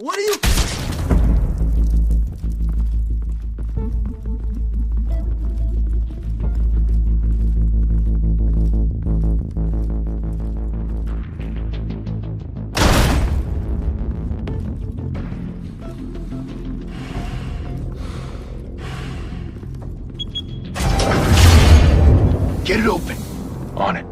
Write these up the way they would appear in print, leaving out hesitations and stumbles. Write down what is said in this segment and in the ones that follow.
What are you... Get it open. On it.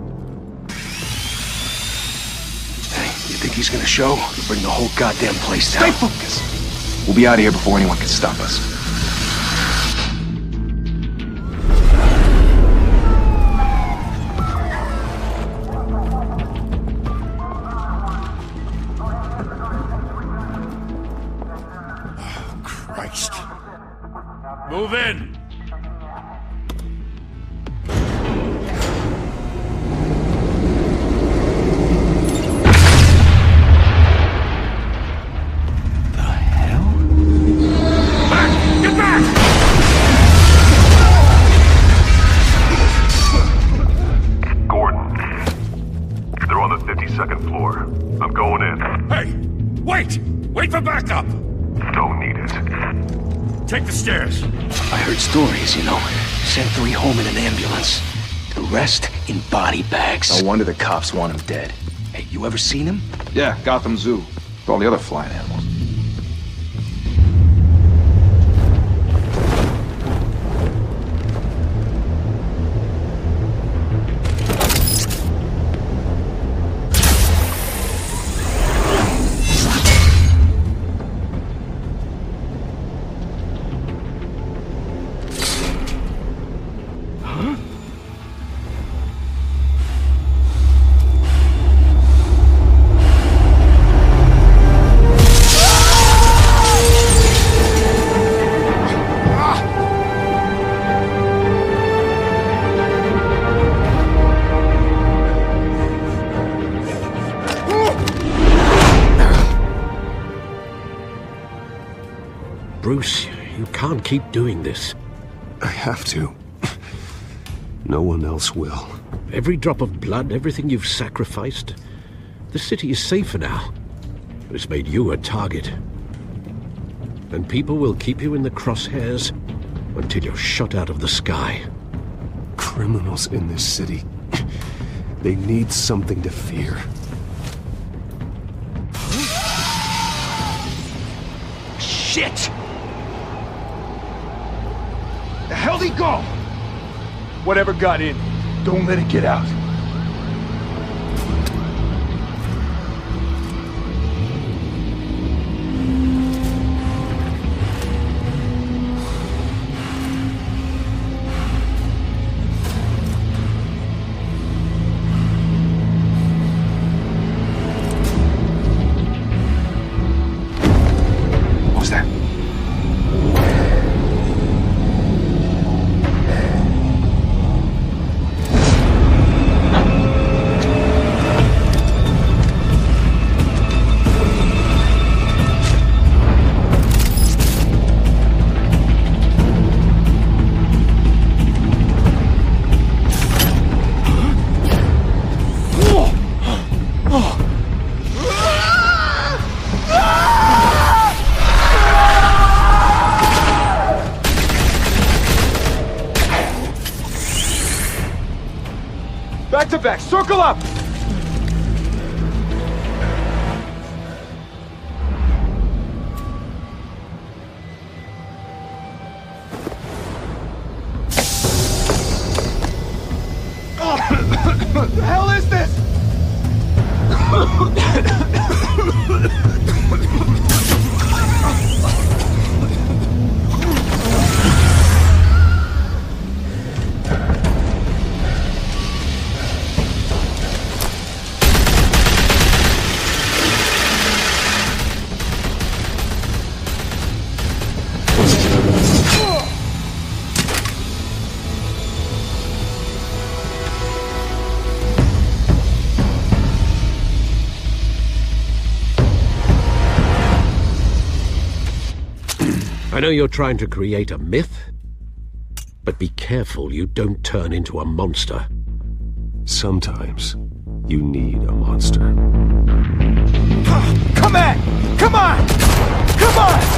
Hey, you think he's gonna show? Bring the whole goddamn place down. Stay focused! We'll be out of here before anyone can stop us. Oh, Christ. Move in! Second floor. I'm going in. Hey! Wait! Wait for backup! Don't need it. Take the stairs. I heard stories, you know. Sent 3 home in an ambulance. The rest in body bags. No wonder the cops want him dead. Hey, you ever seen him? Yeah, Gotham Zoo. With all the other flying animals. Bruce, you can't keep doing this. I have to. No one else will. Every drop of blood, everything you've sacrificed. The city is safer now. But it's made you a target. And people will keep you in the crosshairs until you're shot out of the sky. Criminals in this city. They need something to fear. Shit! The hell'd he go? Whatever got in, don't let it get out. What was that? Back to back, circle up! What the hell is this? I know you're trying to create a myth, but be careful you don't turn into a monster. Sometimes you need a monster. Come on! Come on! Come on!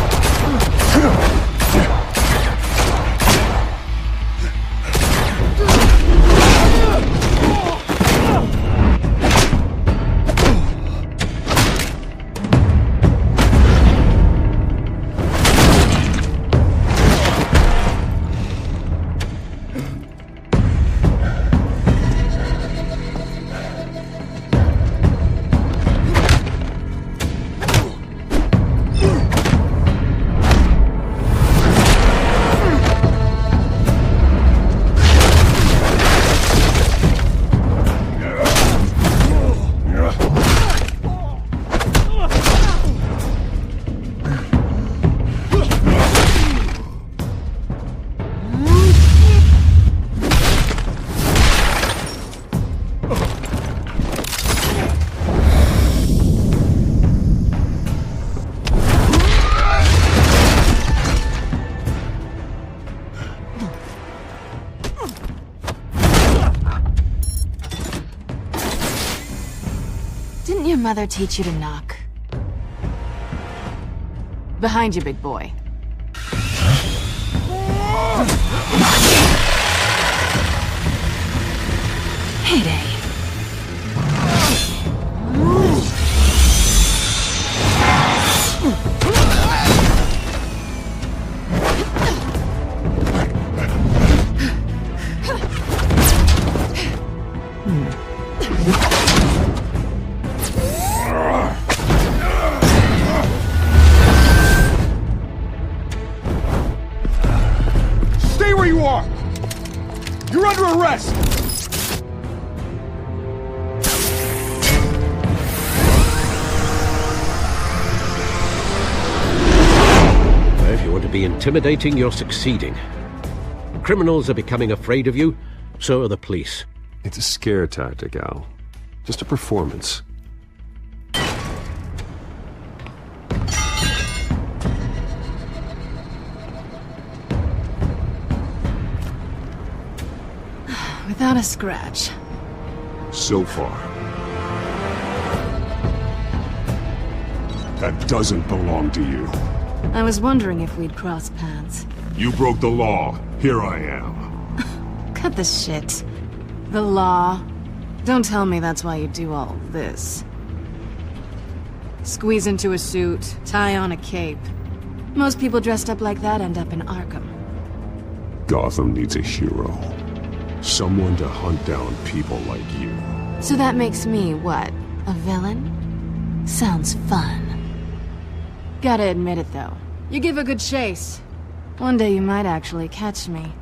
Didn't your mother teach you to knock? Behind you, big boy. Heyday. Stay where you are! You're under arrest! If you want to be intimidating, you're succeeding. Criminals are becoming afraid of you, so are the police. It's a scare tactic, Al. Just a performance. Without a scratch. So far. That doesn't belong to you. I was wondering if we'd cross paths. You broke the law. Here I am. Cut the shit. The law. Don't tell me that's why you do all this. Squeeze into a suit, tie on a cape. Most people dressed up like that end up in Arkham. Gotham needs a hero. Someone to hunt down people like you. So that makes me, what, a villain? Sounds fun. Gotta admit it, though. You give a good chase. One day you might actually catch me.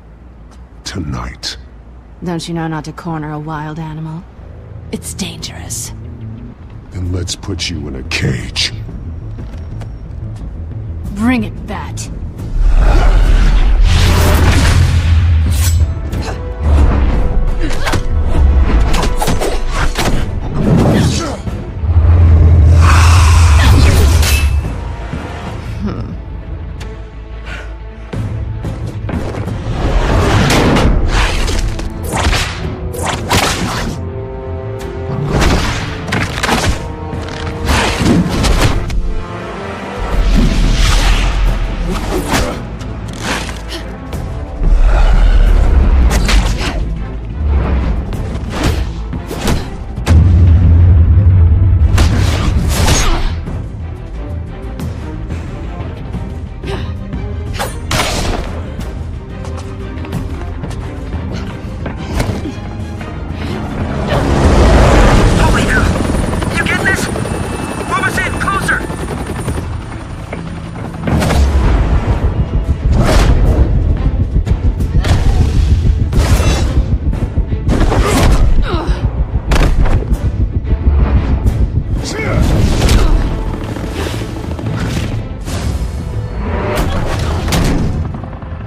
Tonight. Don't you know not to corner a wild animal? It's dangerous. Then let's put you in a cage. Bring it, Bat.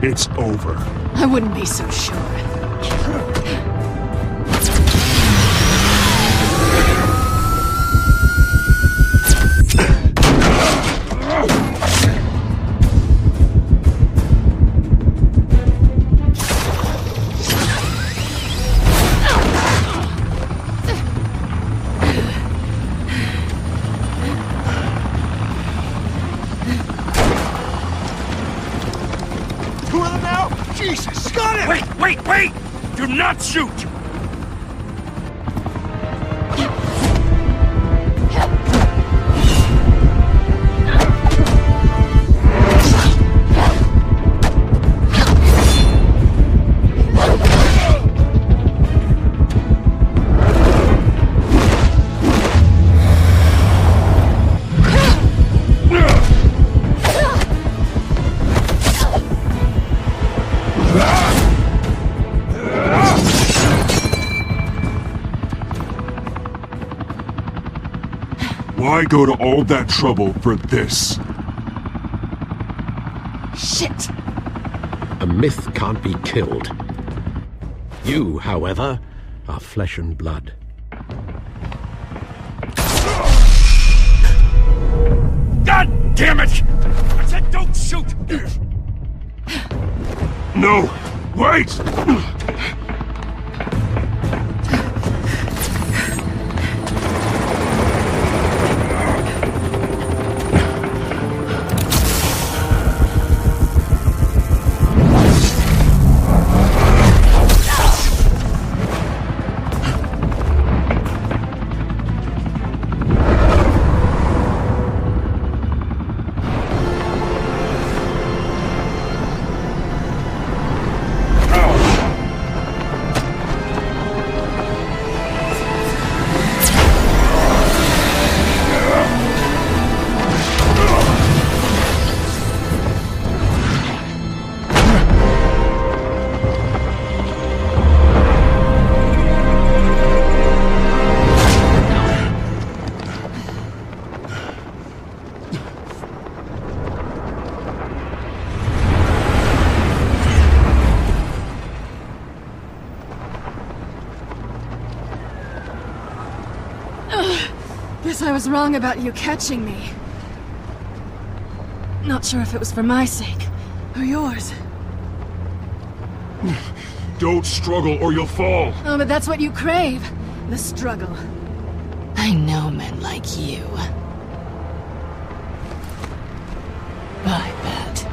It's over. I wouldn't be so sure. Jesus! Got him! Wait! Do not shoot! Why go to all that trouble for this? Shit! A myth can't be killed. You, however, are flesh and blood. God damn it! I said don't shoot! No! Wait! Guess I was wrong about you catching me. Not sure if it was for my sake, or yours. Don't struggle or you'll fall! Oh, but that's what you crave. The struggle. I know men like you. I bet.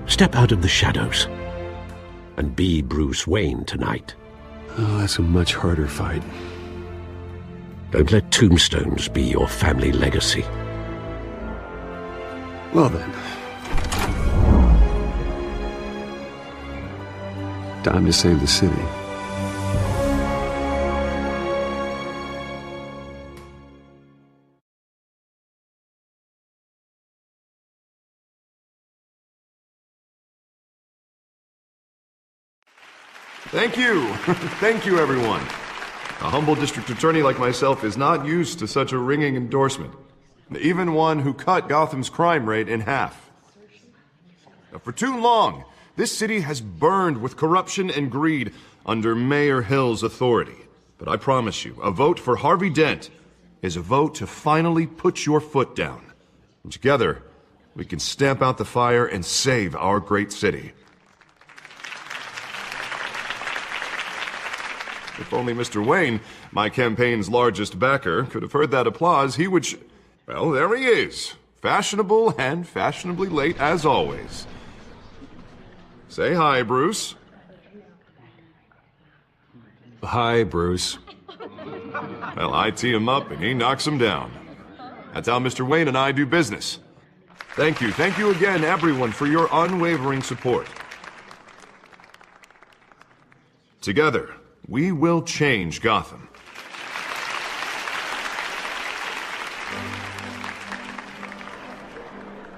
Step out of the shadows and be Bruce Wayne tonight. Oh, that's a much harder fight. Don't let tombstones be your family legacy. Well then. Time to save the city. Thank you. Thank you, everyone. A humble district attorney like myself is not used to such a ringing endorsement. Even one who cut Gotham's crime rate in half. Now, for too long, this city has burned with corruption and greed under Mayor Hill's authority. But I promise you, a vote for Harvey Dent is a vote to finally put your foot down. And together, we can stamp out the fire and save our great city. If only Mr. Wayne, my campaign's largest backer, could have heard that applause, he would well, there he is. Fashionable and fashionably late as always. Say hi, Bruce. Hi, Bruce. Well, I tee him up and he knocks him down. That's how Mr. Wayne and I do business. Thank you again, everyone, for your unwavering support. Together, we will change Gotham.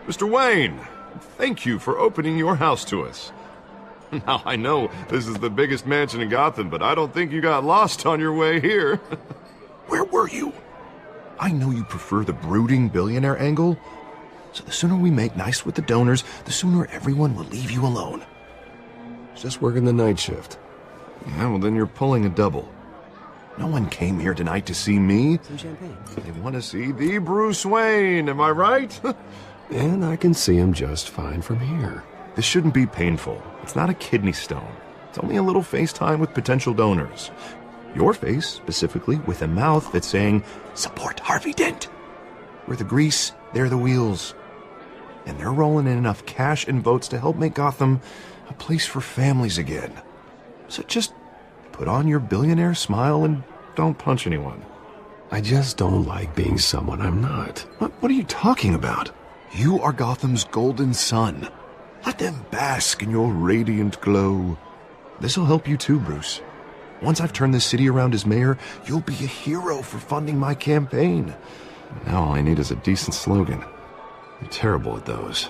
Mr. Wayne, thank you for opening your house to us. Now, I know this is the biggest mansion in Gotham, but I don't think you got lost on your way here. Where were you? I know you prefer the brooding billionaire angle, so the sooner we make nice with the donors, the sooner everyone will leave you alone. Just working the night shift. Yeah, well, then you're pulling a double. No one came here tonight to see me. Some champagne. They want to see the Bruce Wayne, am I right? And I can see him just fine from here. This shouldn't be painful. It's not a kidney stone. It's only a little FaceTime with potential donors. Your face, specifically, with a mouth that's saying, "Support Harvey Dent." We're the grease, they're the wheels. And they're rolling in enough cash and votes to help make Gotham a place for families again. So just put on your billionaire smile and don't punch anyone. I just don't like being someone I'm not. What are you talking about? You are Gotham's golden sun. Let them bask in your radiant glow. This'll help you too, Bruce. Once I've turned this city around as mayor, you'll be a hero for funding my campaign. Now all I need is a decent slogan. I'm terrible at those.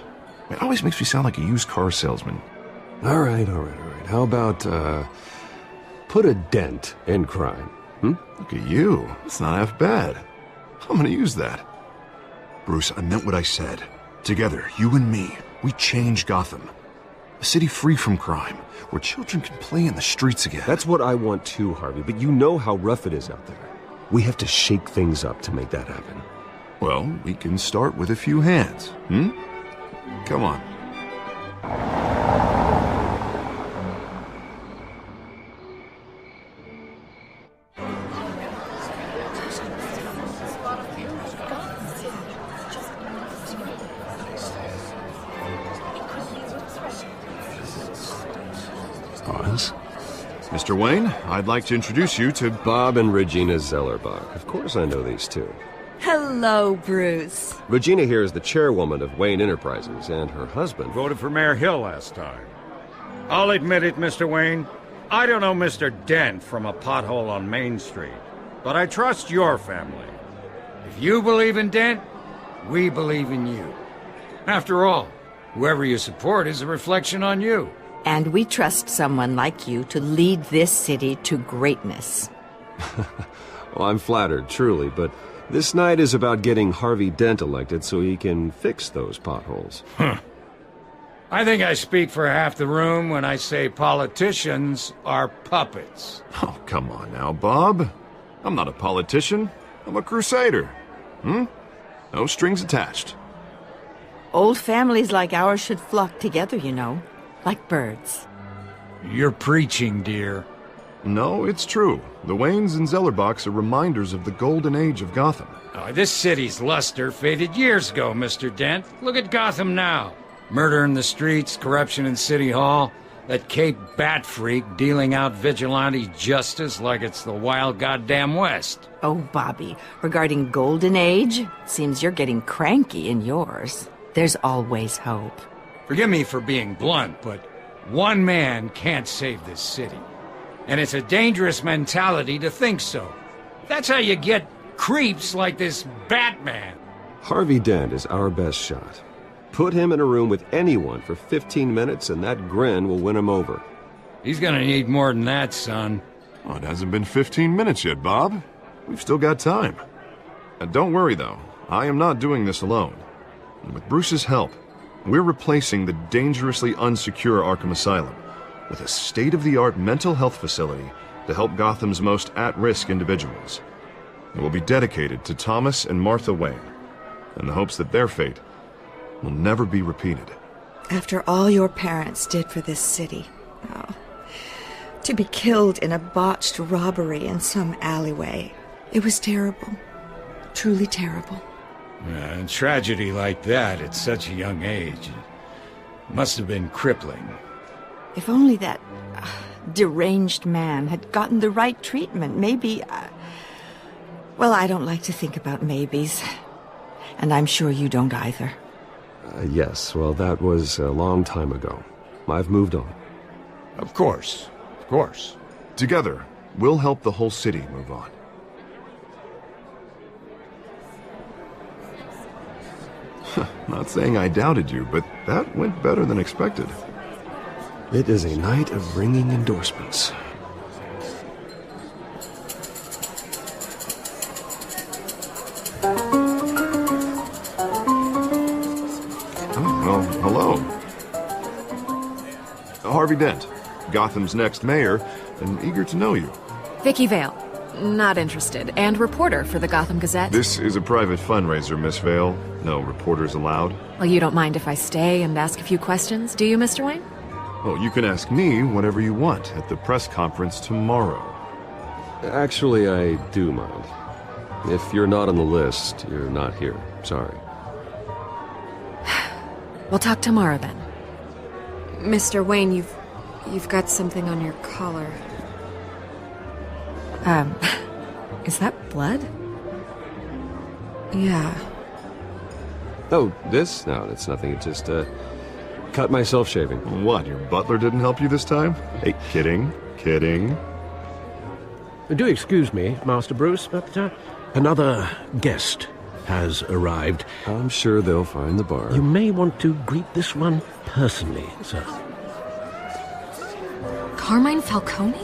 It always makes me sound like a used car salesman. All right. How about, put a dent in crime? Look at you. It's not half bad. I'm gonna use that. Bruce, I meant what I said. Together, you and me, we change Gotham. A city free from crime, where children can play in the streets again. That's what I want too, Harvey, but you know how rough it is out there. We have to shake things up to make that happen. Well, we can start with a few hands, Come on. Pause. Mr. Wayne, I'd like to introduce you to Bob and Regina Zellerbach. Of course I know these two. Hello, Bruce. Regina here is the chairwoman of Wayne Enterprises, and her husband Voted for Mayor Hill last time. I'll admit it, Mr. Wayne. I don't know Mr. Dent from a pothole on Main Street, but I trust your family. If you believe in Dent, we believe in you. After all, whoever you support is a reflection on you. And we trust someone like you to lead this city to greatness. Well, I'm flattered, truly, but this night is about getting Harvey Dent elected so he can fix those potholes. I think I speak for half the room when I say politicians are puppets. Oh, come on now, Bob. I'm not a politician. I'm a crusader. No strings attached. Old families like ours should flock together, you know, like birds. You're preaching, dear. No, it's true. The Waynes and Zellerbachs are reminders of the golden age of Gotham. Oh, this city's luster faded years ago, Mr. Dent. Look at Gotham now. Murder in the streets, corruption in City Hall, that Cape Bat freak dealing out vigilante justice like it's the wild goddamn West. Oh, Bobby, regarding Golden Age, seems you're getting cranky in yours. There's always hope. Forgive me for being blunt, but one man can't save this city. And it's a dangerous mentality to think so. That's how you get creeps like this Batman. Harvey Dent is our best shot. Put him in a room with anyone for 15 minutes and that grin will win him over. He's gonna need more than that, son. Oh, it hasn't been 15 minutes yet, Bob. We've still got time. Don't worry, though. I am not doing this alone. And with Bruce's help, we're replacing the dangerously unsecure Arkham Asylum with a state-of-the-art mental health facility to help Gotham's most at-risk individuals. It will be dedicated to Thomas and Martha Wayne, in the hopes that their fate will never be repeated. After all your parents did for this city, to be killed in a botched robbery in some alleyway, it was terrible. Truly terrible. A tragedy like that at such a young age must have been crippling. If only that deranged man had gotten the right treatment, maybe... well, I don't like to think about maybes. And I'm sure you don't either. Yes, well, that was a long time ago. I've moved on. Of course. Of course. Together, we'll help the whole city move on. Not saying I doubted you, but that went better than expected. It is a night of ringing endorsements. Oh, hello. Harvey Dent, Gotham's next mayor, and eager to know you. Vicky Vale. Not interested. And reporter for the Gotham Gazette. This is a private fundraiser, Miss Vale. No reporters allowed. Well, you don't mind if I stay and ask a few questions, do you, Mr. Wayne? Well, you can ask me whatever you want at the press conference tomorrow. Actually, I do mind. If you're not on the list, you're not here. Sorry. We'll talk tomorrow then. Mr. Wayne, you've got something on your collar. Is that blood? Yeah. Oh, this? No, it's nothing. It just, cut myself shaving. What, your butler didn't help you this time? Hey, kidding. Do excuse me, Master Bruce, but another guest has arrived. I'm sure they'll find the bar. You may want to greet this one personally, sir. Carmine Falcone?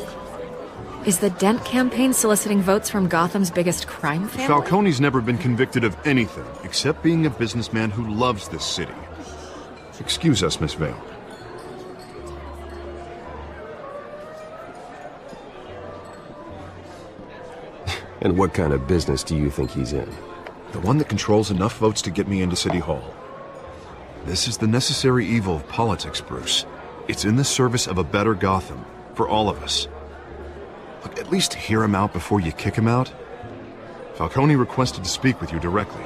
Is the Dent campaign soliciting votes from Gotham's biggest crime family? Falcone's never been convicted of anything, except being a businessman who loves this city. Excuse us, Miss Vale. And what kind of business do you think he's in? The one that controls enough votes to get me into City Hall. This is the necessary evil of politics, Bruce. It's in the service of a better Gotham, for all of us. Look, at least hear him out before you kick him out. Falcone requested to speak with you directly.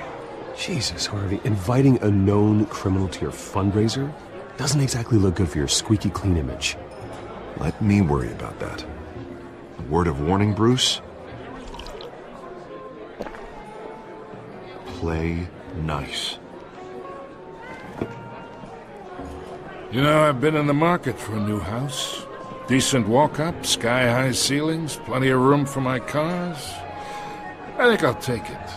Jesus, Harvey, inviting a known criminal to your fundraiser doesn't exactly look good for your squeaky clean image. Let me worry about that. A word of warning, Bruce? Play nice. You know, I've been in the market for a new house. Decent walk-up, sky-high ceilings, plenty of room for my cars. I think I'll take it.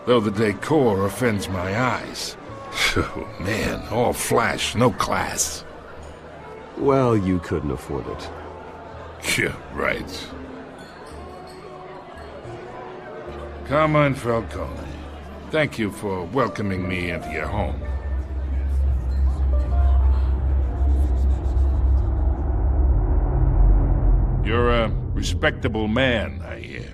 Though the decor offends my eyes. Oh, man, all flash, no class. Well, you couldn't afford it. Yeah, right. Carmine Falcone, thank you for welcoming me into your home. You're a respectable man, I hear.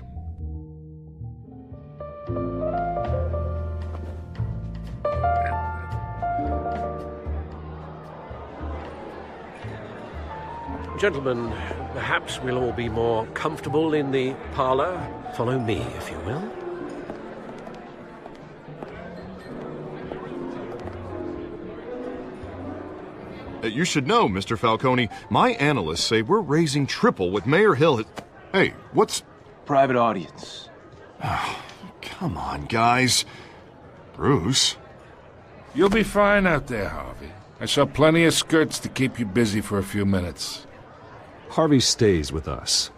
Gentlemen, perhaps we'll all be more comfortable in the parlor. Follow me, if you will. You should know, Mr. Falcone, my analysts say we're raising triple what Mayor Hill has... Hey, what's... Private audience. Oh, come on, guys. Bruce? You'll be fine out there, Harvey. I saw plenty of skirts to keep you busy for a few minutes. Harvey stays with us.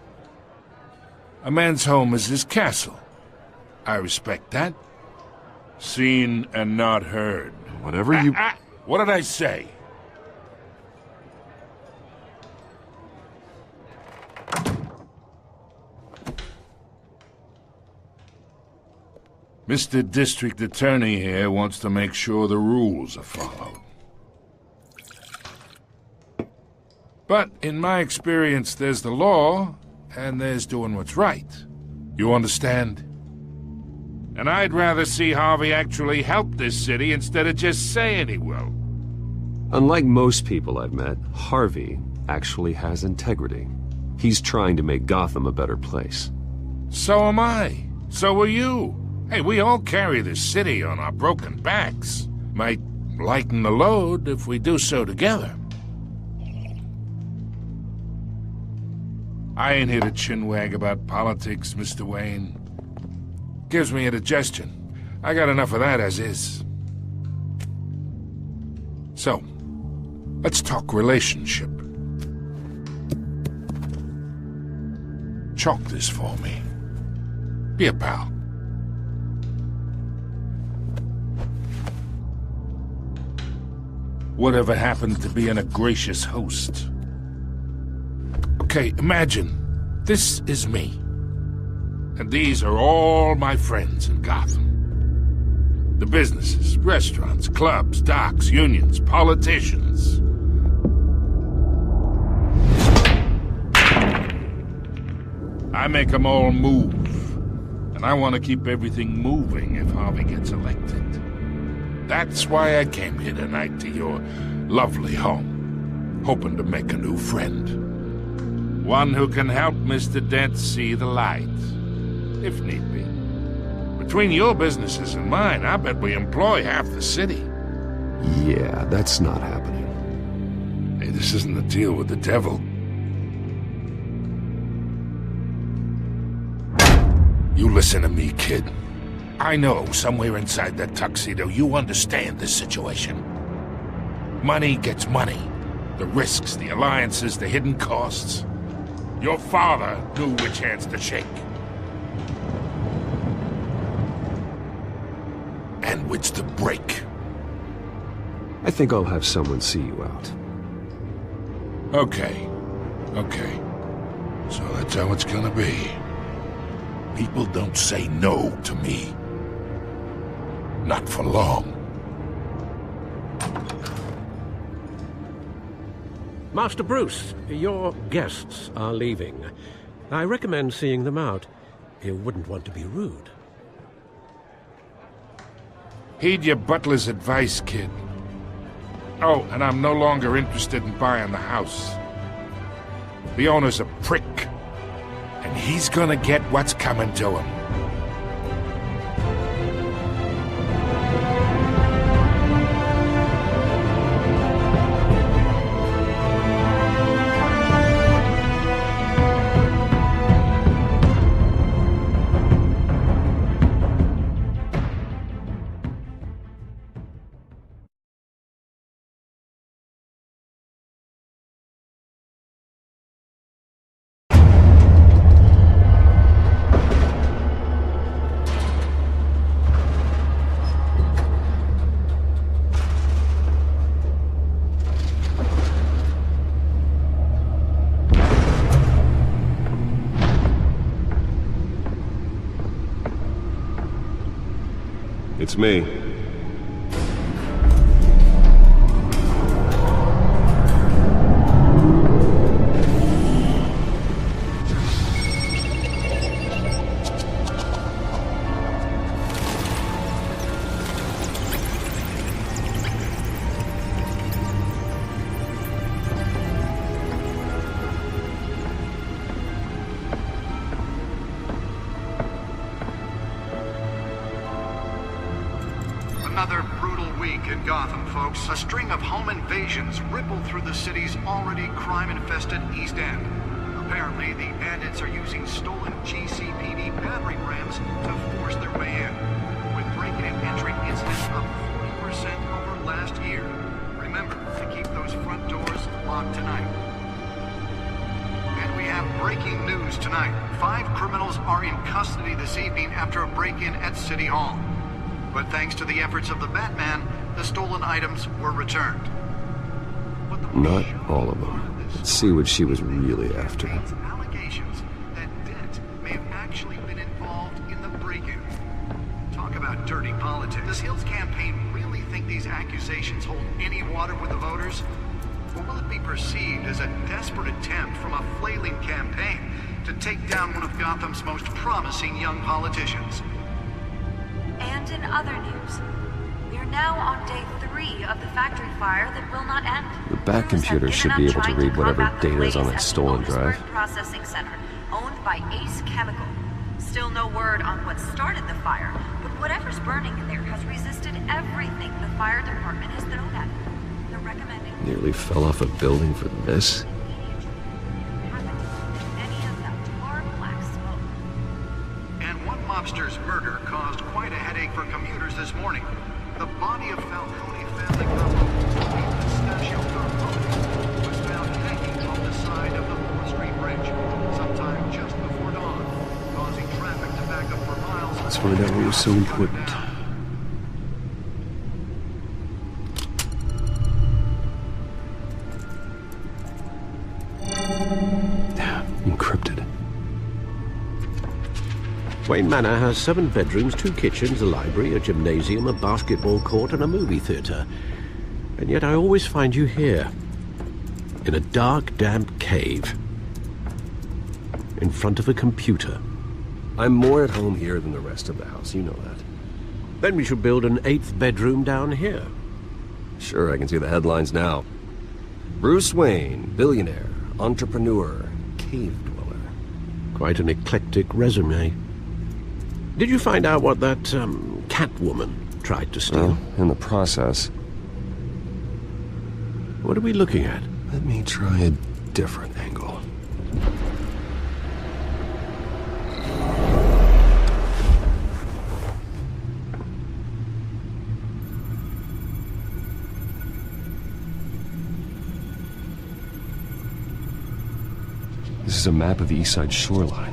A man's home is his castle. I respect that. Seen and not heard. Whatever you... What did I say? Mr. District Attorney here wants to make sure the rules are followed. But in my experience, there's the law, and there's doing what's right. You understand? And I'd rather see Harvey actually help this city instead of just saying he will. Unlike most people I've met, Harvey actually has integrity. He's trying to make Gotham a better place. So am I. So are you. Hey, we all carry this city on our broken backs. Might lighten the load if we do so together. I ain't here to chinwag about politics, Mr. Wayne. Gives me indigestion. I got enough of that as is. So, let's talk relationship. Chalk this for me. Be a pal. Whatever happened to being a gracious host? Okay, imagine, this is me. And these are all my friends in Gotham. The businesses, restaurants, clubs, docks, unions, politicians. I make them all move. And I want to keep everything moving if Harvey gets elected. That's why I came here tonight to your lovely home, hoping to make a new friend. One who can help Mr. Dent see the light, if need be. Between your businesses and mine, I bet we employ half the city. Yeah, that's not happening. Hey, this isn't a deal with the devil. You listen to me, kid. I know somewhere inside that tuxedo you understand this situation. Money gets money. The risks, the alliances, the hidden costs. Your father knew which hands to shake. And which to break. I think I'll have someone see you out. Okay. So that's how it's gonna be. People don't say no to me. Not for long. Master Bruce, your guests are leaving. I recommend seeing them out. You wouldn't want to be rude. Heed your butler's advice, kid. Oh, and I'm no longer interested in buying the house. The owner's a prick. And he's gonna get what's coming to him. It's me. Another brutal week in Gotham, folks. A string of home invasions rippled through the city's already crime-infested East End. Apparently, the bandits are using stolen GCPD battering rams to force their way in, with break-in and entry incidents up 40% over last year. Remember to keep those front doors locked tonight. And we have breaking news tonight. 5 criminals are in custody this evening after a break-in at City Hall. But thanks to the efforts of the Batman, the stolen items were returned. Not all of them. Let's see what she was really after. Allegations that Dent may have actually been involved in the break-in. Talk about dirty politics. Does Hill's campaign really think these accusations hold any water with the voters? Or will it be perceived as a desperate attempt from a flailing campaign to take down one of Gotham's most promising young politicians? And in other news, we are now on day 3 of the factory fire that will not end. The back computer should be able to read whatever data is on that stolen drive. Processing center, owned by Ace Chemical. Still no word on what started the fire, but whatever's burning in there has resisted everything the fire department has thrown at it. They're recommending... Nearly fell off a building for this. Mobster's murder caused quite a headache for commuters this morning. The body of Falcone family couple, Pistachio Falcone, was found hanging on the side of the 4th Street Bridge, sometime just before dawn, causing traffic to back up for miles. Let's find out what was so important. Encrypted. Wayne Manor has 7 bedrooms, 2 kitchens, a library, a gymnasium, a basketball court, and a movie theater. And yet I always find you here, in a dark, damp cave. in front of a computer. I'm more at home here than the rest of the house, you know that. Then we should build an 8th bedroom down here. Sure, I can see the headlines now. Bruce Wayne, billionaire, entrepreneur, cave dweller. Quite an eclectic resume. Did you find out what that, Catwoman tried to steal? Well, in the process. What are we looking at? Let me try a different angle. This is a map of the East Side shoreline.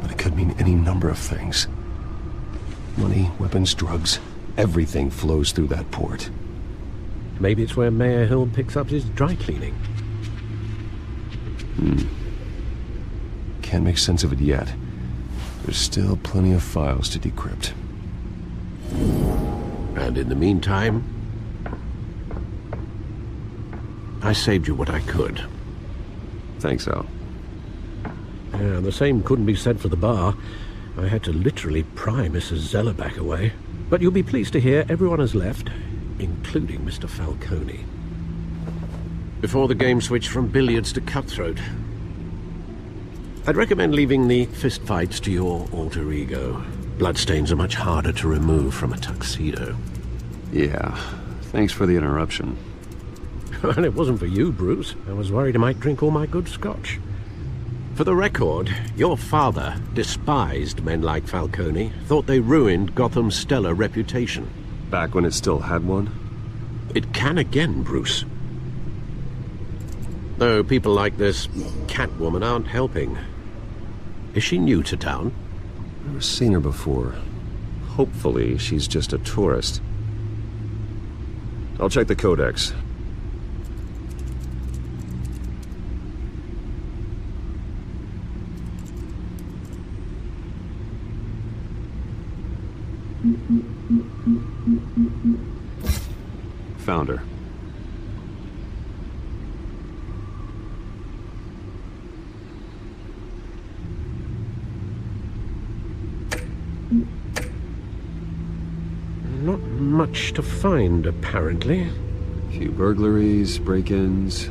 But it could mean any number of things. Money, weapons, drugs, everything flows through that port. Maybe it's where Mayor Hill picks up his dry cleaning. Can't make sense of it yet. There's still plenty of files to decrypt. And in the meantime, I saved you what I could. Thanks, Al. Yeah, the same couldn't be said for the bar. I had to literally pry Mrs. Zeller back away. But you'll be pleased to hear everyone has left, including Mr. Falcone. Before the game switched from billiards to cutthroat. I'd recommend leaving the fistfights to your alter ego. Bloodstains are much harder to remove from a tuxedo. Yeah, thanks for the interruption. Well, it wasn't for you, Bruce. I was worried I might drink all my good scotch. For the record, your father despised men like Falcone, thought they ruined Gotham's stellar reputation. Back when it still had one? It can again, Bruce. Though people like this Catwoman aren't helping. Is she new to town? I've never seen her before. Hopefully, she's just a tourist. I'll check the codex. Found her. Not much to find, apparently. Few burglaries, break-ins.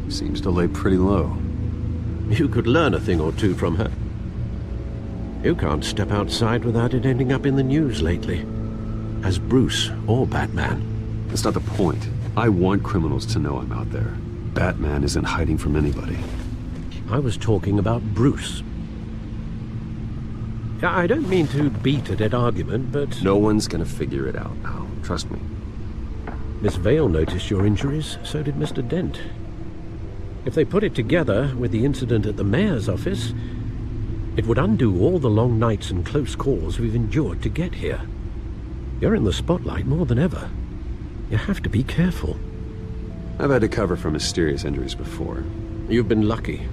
Seems to lay pretty low. You could learn a thing or two from her. You can't step outside without it ending up in the news lately. As Bruce or Batman. That's not the point. I want criminals to know I'm out there. Batman isn't hiding from anybody. I was talking about Bruce. I don't mean to beat a dead argument, but... No one's gonna figure it out now. Trust me. Miss Vale noticed your injuries, so did Mr. Dent. If they put it together with the incident at the mayor's office, it would undo all the long nights and close calls we've endured to get here. You're in the spotlight more than ever. You have to be careful. I've had to cover for mysterious injuries before. You've been lucky.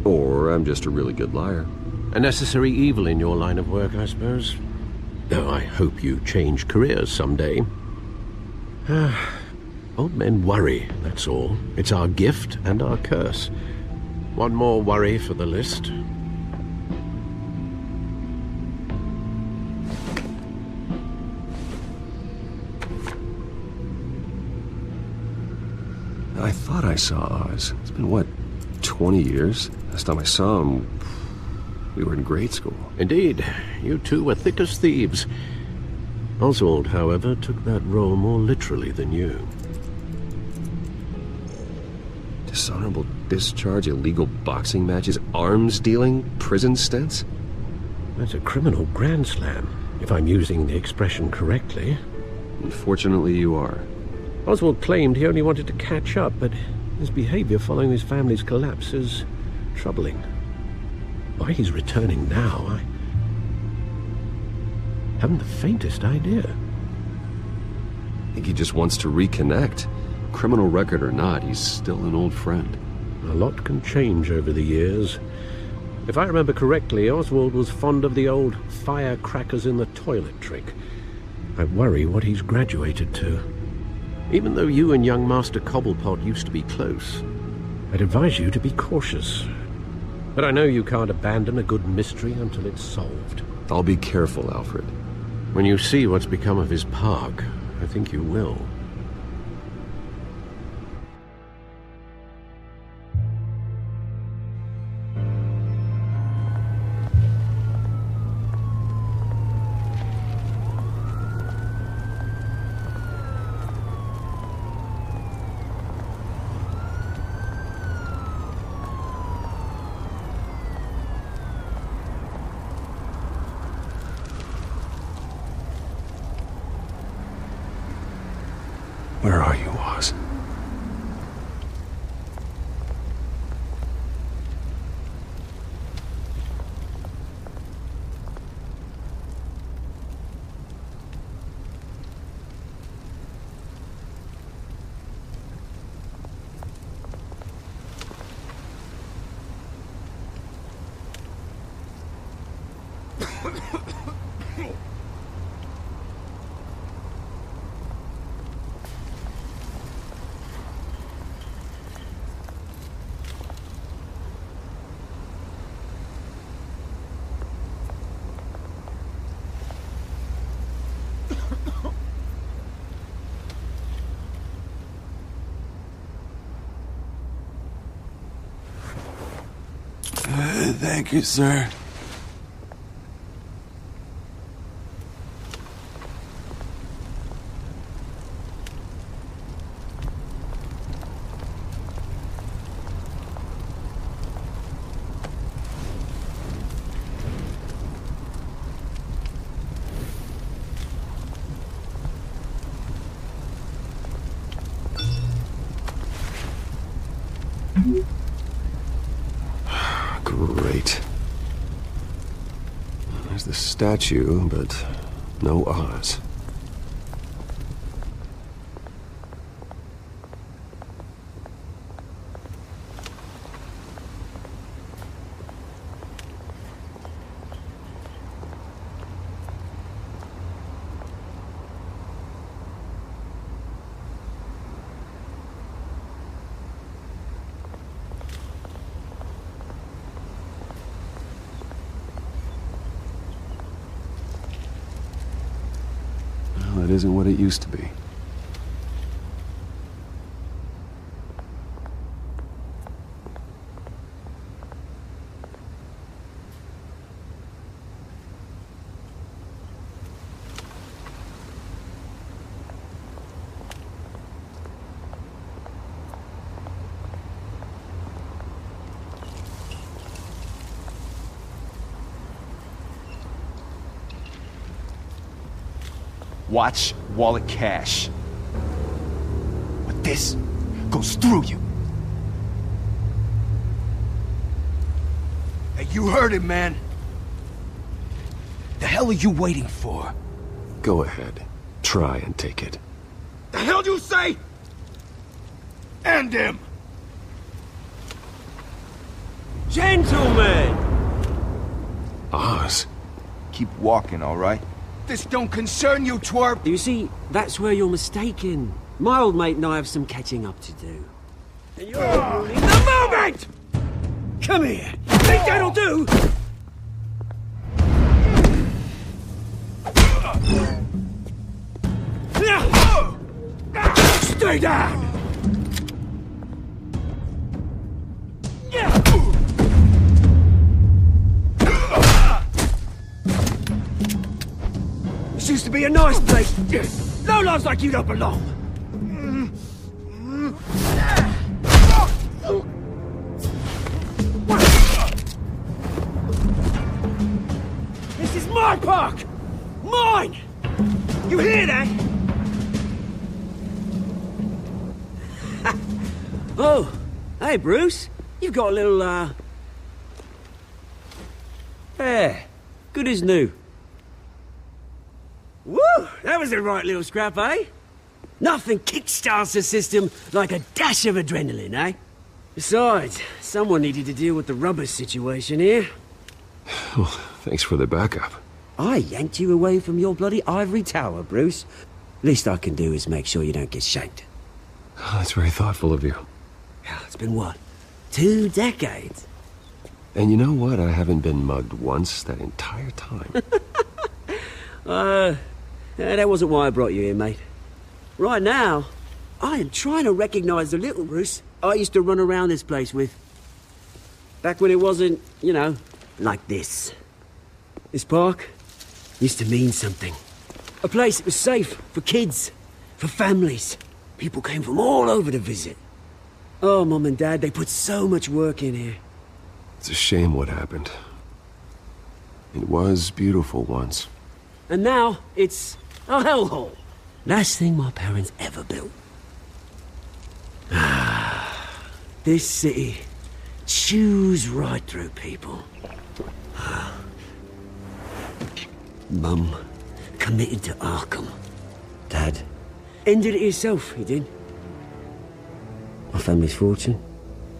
Or I'm just a really good liar. A necessary evil in your line of work, I suppose. Though I hope you change careers someday. Old men worry, that's all. It's our gift and our curse. One more worry for the list. I thought I saw Oz. It's been, what, 20 years? Last time I saw him, we were in grade school. Indeed. You two were thick as thieves. Oswald, however, took that role more literally than you. Dishonorable discharge, illegal boxing matches, arms dealing, prison stints? That's a criminal grand slam, if I'm using the expression correctly. Unfortunately, you are. Oswald claimed he only wanted to catch up, but his behavior following his family's collapse is troubling. Why he's returning now, I haven't the faintest idea. I think he just wants to reconnect. Criminal record or not, he's still an old friend. A lot can change over the years. If I remember correctly, Oswald was fond of the old firecrackers in the toilet trick. I worry what he's graduated to. Even though you and young Master Cobblepot used to be close, I'd advise you to be cautious. But I know you can't abandon a good mystery until it's solved. I'll be careful, Alfred. When you see what's become of his park, I think you will. Where are you, Oz? Thank you, sir. Great. There's the statue, but no Oz. Well, it isn't what it used to be. Watch wallet cash. But this goes through you. Hey, you heard him, man. The hell are you waiting for? Go ahead. Try and take it. The hell do you say? End him! Gentlemen! Oz. Keep walking, all right? This don't concern you, twerp! You see, that's where you're mistaken. My old mate and I have some catching up to do. And you're ruining the moment! Come here! Think that'll do? Stay down! This used to be a nice place. No lives like you don't belong. This is my park! Mine! You hear that? Oh, hey Bruce. You've got a little, hair. Good as new. Woo! That was a right little scrap, eh? Nothing kickstarts the system like a dash of adrenaline, eh? Besides, someone needed to deal with the rubber situation here. Well, thanks for the backup. I yanked you away from your bloody ivory tower, Bruce. Least I can do is make sure you don't get shanked. Oh, that's very thoughtful of you. It's been what? 2 decades? And you know what? I haven't been mugged once that entire time. That wasn't why I brought you here, mate. Right now, I am trying to recognize the little Bruce I used to run around this place with. Back when it wasn't, you know, like this. This park used to mean something. A place that was safe for kids, for families. People came from all over to visit. Oh, Mum and Dad, they put so much work in here. It's a shame what happened. It was beautiful once. And now, it's a hellhole. Last thing my parents ever built. This city chews right through people. Mum committed to Arkham. Dad ended it himself, he did. My family's fortune,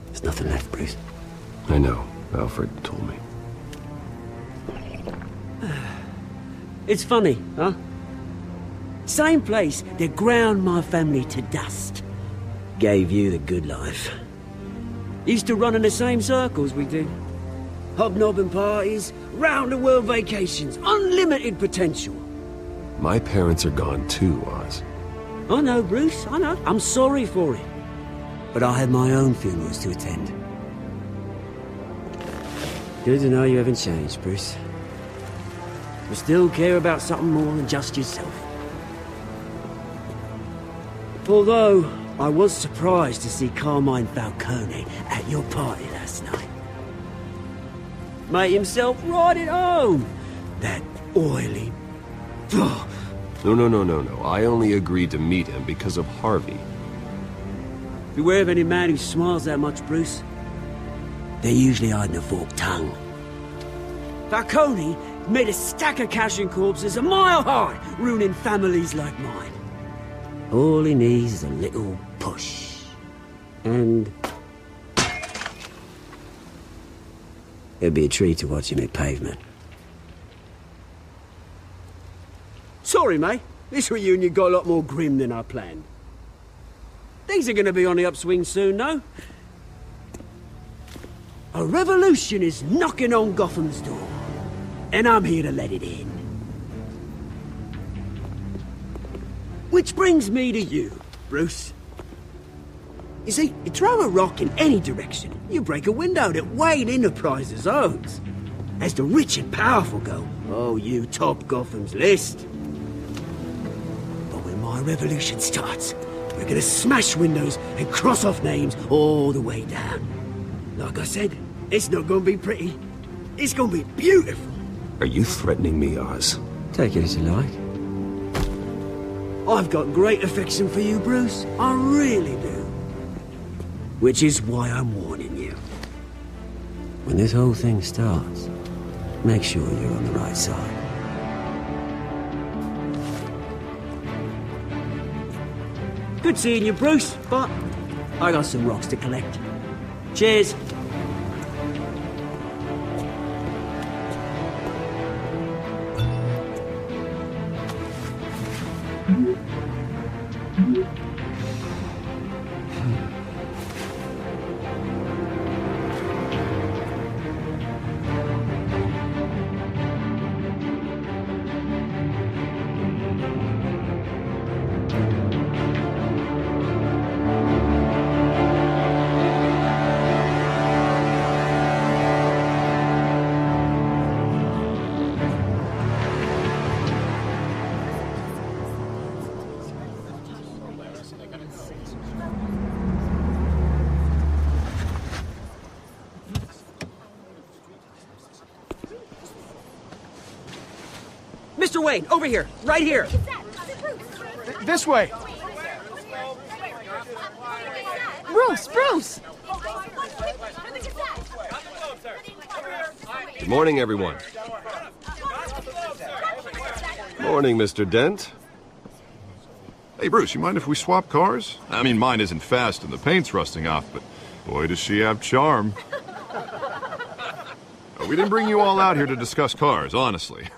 there's nothing left, Bruce. I know. Alfred told me. It's funny, huh? Same place that ground my family to dust. Gave you the good life. Used to run in the same circles we did. Hobnobbing parties, round-the-world vacations, unlimited potential. My parents are gone too, Oz. I know, Bruce, I know. I'm sorry for it. But I had my own funerals to attend. Good to know you haven't changed, Bruce. You still care about something more than just yourself. Although, I was surprised to see Carmine Falcone at your party last night. Made himself right at home. That oily... No. I only agreed to meet him because of Harvey. Beware of any man who smiles that much, Bruce. They're usually hiding a forked tongue. Falcone made a stack of cash and corpses a mile high, ruining families like mine. All he needs is a little push. And... it'd be a treat to watch him hit pavement. Sorry, mate. This reunion got a lot more grim than I planned. Things are gonna be on the upswing soon, no? A revolution is knocking on Gotham's door. And I'm here to let it in. Which brings me to you, Bruce. You see, you throw a rock in any direction, you break a window that Wayne Enterprises owns. As the rich and powerful go, oh, you top Gotham's list. But when my revolution starts, we're gonna smash windows and cross off names all the way down. Like I said, it's not gonna be pretty. It's gonna be beautiful. Are you threatening me, Oz? Take it as you like. I've got great affection for you, Bruce. I really do. Which is why I'm warning you. When this whole thing starts, make sure you're on the right side. Good seeing you, Bruce, but I got some rocks to collect. Cheers. Mr. Wayne, over here, right here. This way. Bruce! Good morning, everyone. Morning, Mr. Dent. Hey, Bruce, you mind if we swap cars? I mean, mine isn't fast and the paint's rusting off, but boy, does she have charm. We didn't bring you all out here to discuss cars, honestly.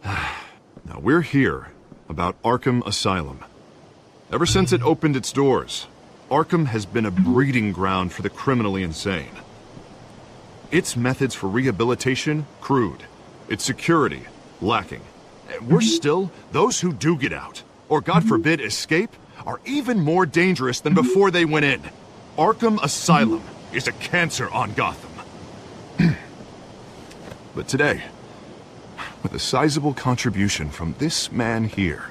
Now, we're here about Arkham Asylum. Ever since it opened its doors, Arkham has been a breeding ground for the criminally insane. Its methods for rehabilitation, crude. Its security, lacking. Worse still, those who do get out, or God forbid escape, are even more dangerous than before they went in. Arkham Asylum is a cancer on Gotham. But today, with a sizable contribution from this man here,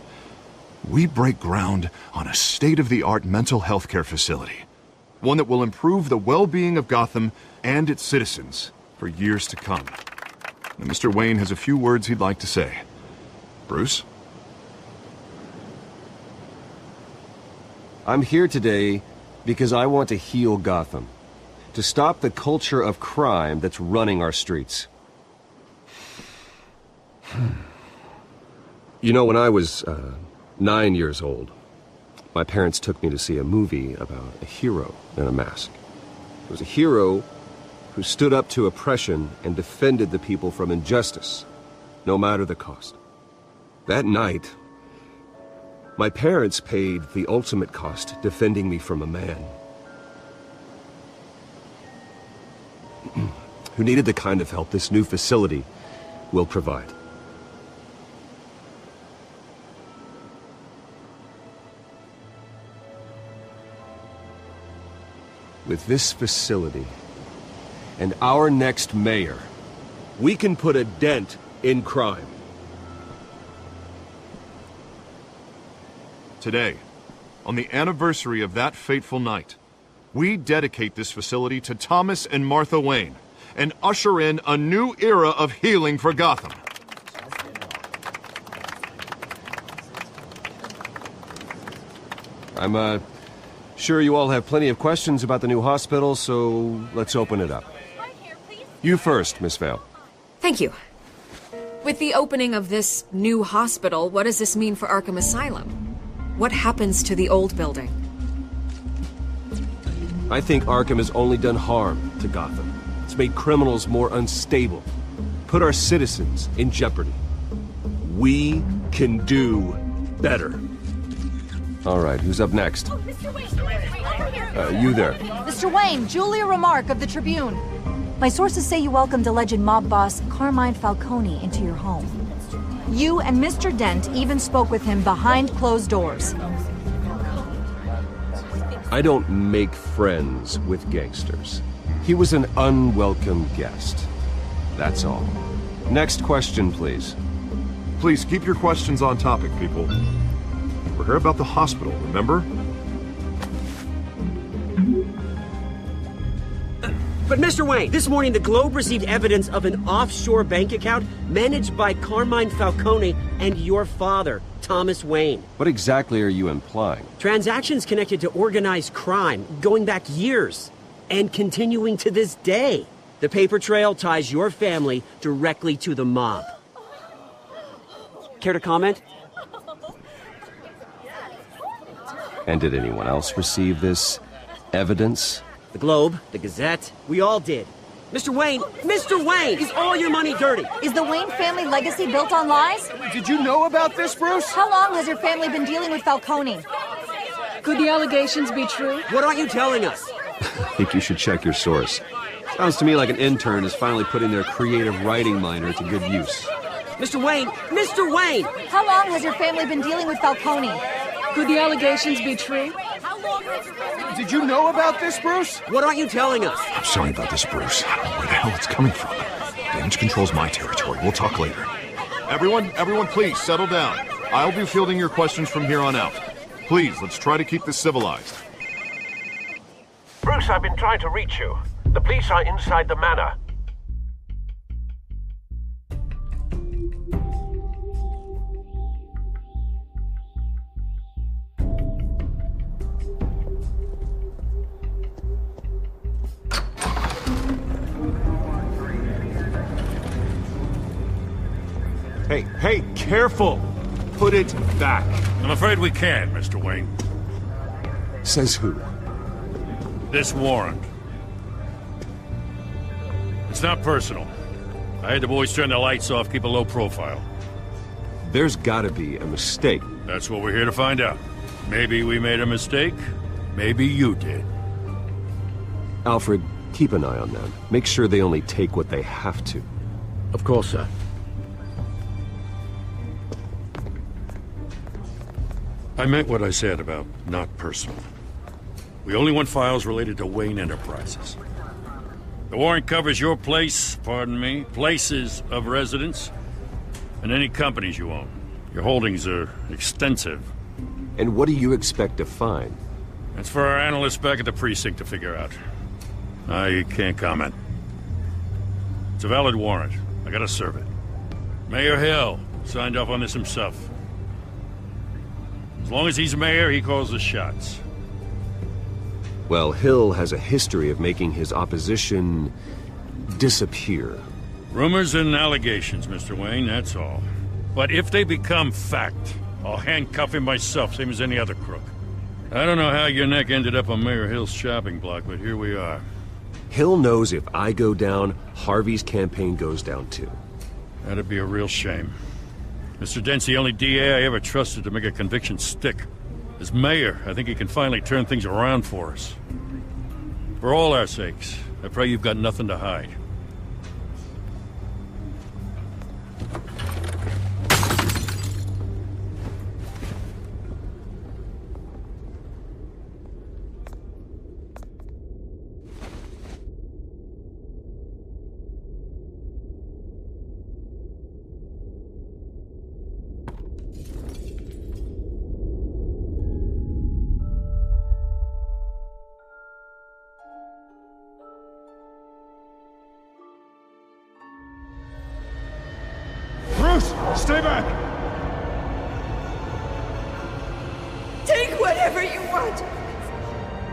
we break ground on a state-of-the-art mental health care facility. One that will improve the well-being of Gotham and its citizens for years to come. And Mr. Wayne has a few words he'd like to say. Bruce? I'm here today because I want to heal Gotham. To stop the culture of crime that's running our streets. You know, when I was 9 years old, my parents took me to see a movie about a hero in a mask. It was a hero who stood up to oppression and defended the people from injustice, no matter the cost. That night, my parents paid the ultimate cost defending me from a man who needed the kind of help this new facility will provide. With this facility and our next mayor, we can put a dent in crime. Today, on the anniversary of that fateful night, we dedicate this facility to Thomas and Martha Wayne and usher in a new era of healing for Gotham. I'm sure you all have plenty of questions about the new hospital, so let's open it up. You first, Miss Vale. Thank you. With the opening of this new hospital, what does this mean for Arkham Asylum? What happens to the old building? I think Arkham has only done harm to Gotham. It's made criminals more unstable, put our citizens in jeopardy. We can do better. All right, who's up next? Mr. Wayne! You there. Mr. Wayne, Julia Remark of the Tribune. My sources say you welcomed alleged mob boss Carmine Falcone into your home. You and Mr. Dent even spoke with him behind closed doors. I don't make friends with gangsters. He was an unwelcome guest. That's all. Next question, please. Please keep your questions on topic, people. We're here about the hospital, remember? But Mr. Wayne, this morning the Globe received evidence of an offshore bank account managed by Carmine Falcone and your father, Thomas Wayne. What exactly are you implying? Transactions connected to organized crime going back years and continuing to this day. The paper trail ties your family directly to the mob. Care to comment? And did anyone else receive this evidence? The Globe, the Gazette, we all did. Mr. Wayne, is all your money dirty? Is the Wayne family legacy built on lies? Did you know about this, Bruce? How long has your family been dealing with Falcone? Could the allegations be true? What aren't you telling us? I think you should check your source. Sounds to me like an intern is finally putting their creative writing minor to good use. Mr. Wayne! How long has your family been dealing with Falcone? Could the allegations be true? Did you know about this, Bruce? What aren't you telling us? I'm sorry about this, Bruce. I don't know where the hell it's coming from. Damage control's my territory. We'll talk later. Everyone, please settle down. I'll be fielding your questions from here on out. Please, let's try to keep this civilized. Bruce, I've been trying to reach you. The police are inside the manor. Hey, careful! Put it back. I'm afraid we can't, Mr. Wayne. Says who? This warrant. It's not personal. I had the boys turn the lights off, keep a low profile. There's gotta be a mistake. That's what we're here to find out. Maybe we made a mistake. Maybe you did. Alfred, Keep an eye on them. Make sure they only take what they have to. Of course, sir. I meant what I said about not personal. We only want files related to Wayne Enterprises. The warrant covers your place, pardon me, places of residence, and any companies you own. Your holdings are extensive. And what do you expect to find? That's for our analysts back at the precinct to figure out. I can't comment. It's a valid warrant. I gotta serve it. Mayor Hill signed off on this himself. As long as he's mayor, he calls the shots. Well, Hill has a history of making his opposition disappear. Rumors and allegations, Mr. Wayne, that's all. But if they become fact, I'll handcuff him myself, same as any other crook. I don't know how your neck ended up on Mayor Hill's shopping block, but here we are. Hill knows if I go down, Harvey's campaign goes down too. That'd be a real shame. Mr. Dent's the only DA I ever trusted to make a conviction stick. As mayor, I think he can finally turn things around for us. For all our sakes, I pray you've got nothing to hide. Stay back! Take whatever you want!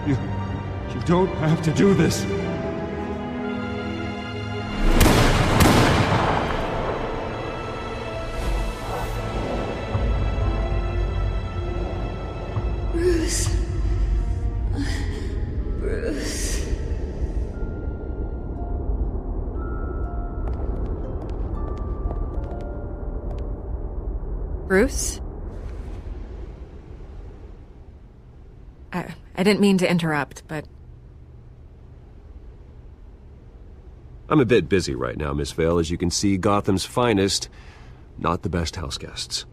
You don't have to do this. Bruce. Bruce. Bruce? I didn't mean to interrupt, but... I'm a bit busy right now, Miss Vale. As you can see, Gotham's finest, not the best house guests.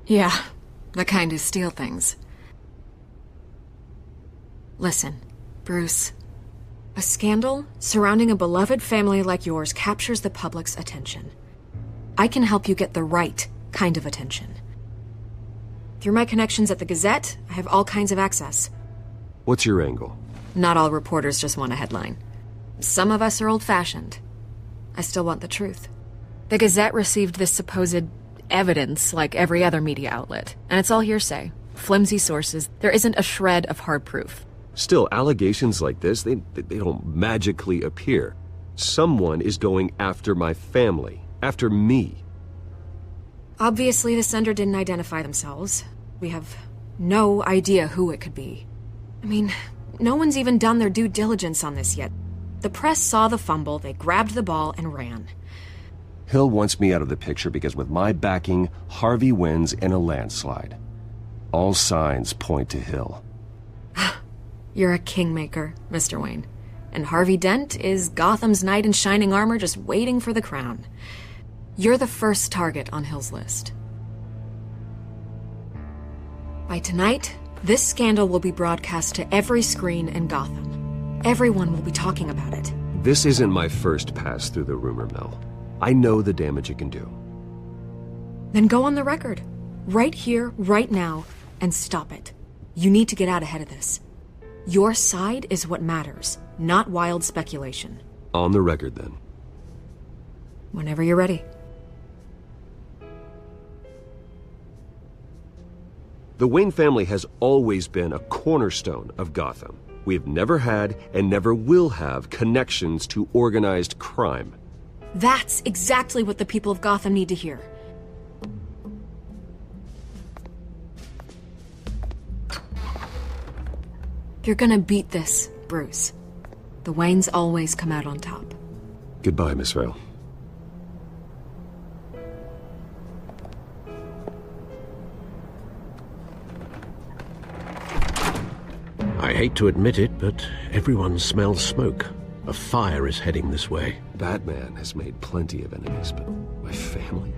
Yeah, the kind who steal things. Listen, Bruce. A scandal surrounding a beloved family like yours captures the public's attention. I can help you get the right kind of attention. Through my connections at the Gazette, I have all kinds of access. What's your angle? Not all reporters just want a headline. Some of us are old-fashioned. I still want the truth. The Gazette received this supposed evidence like every other media outlet, and it's all hearsay. Flimsy sources. There isn't a shred of hard proof. Still, allegations like this, they don't magically appear. Someone is going after my family. After me. Obviously, the sender didn't identify themselves. We have no idea who it could be. I mean, no one's even done their due diligence on this yet. The press saw the fumble, they grabbed the ball and ran. Hill wants me out of the picture because with my backing, Harvey wins in a landslide. All signs point to Hill. You're a kingmaker, Mr. Wayne. And Harvey Dent is Gotham's knight in shining armor just waiting for the crown. You're the first target on Hill's list. By tonight, this scandal will be broadcast to every screen in Gotham. Everyone will be talking about it. This isn't my first pass through the rumor mill. I know the damage it can do. Then go on the record. Right here, right now, and stop it. You need to get out ahead of this. Your side is what matters, not wild speculation. On the record, then. Whenever you're ready. The Wayne family has always been a cornerstone of Gotham. We have never had and never will have connections to organized crime. That's exactly what the people of Gotham need to hear. You're gonna beat this, Bruce. The Waynes always come out on top. Goodbye, Miss Vale. I hate to admit it, but everyone smells smoke. A fire is heading this way. Batman has made plenty of enemies, but my family?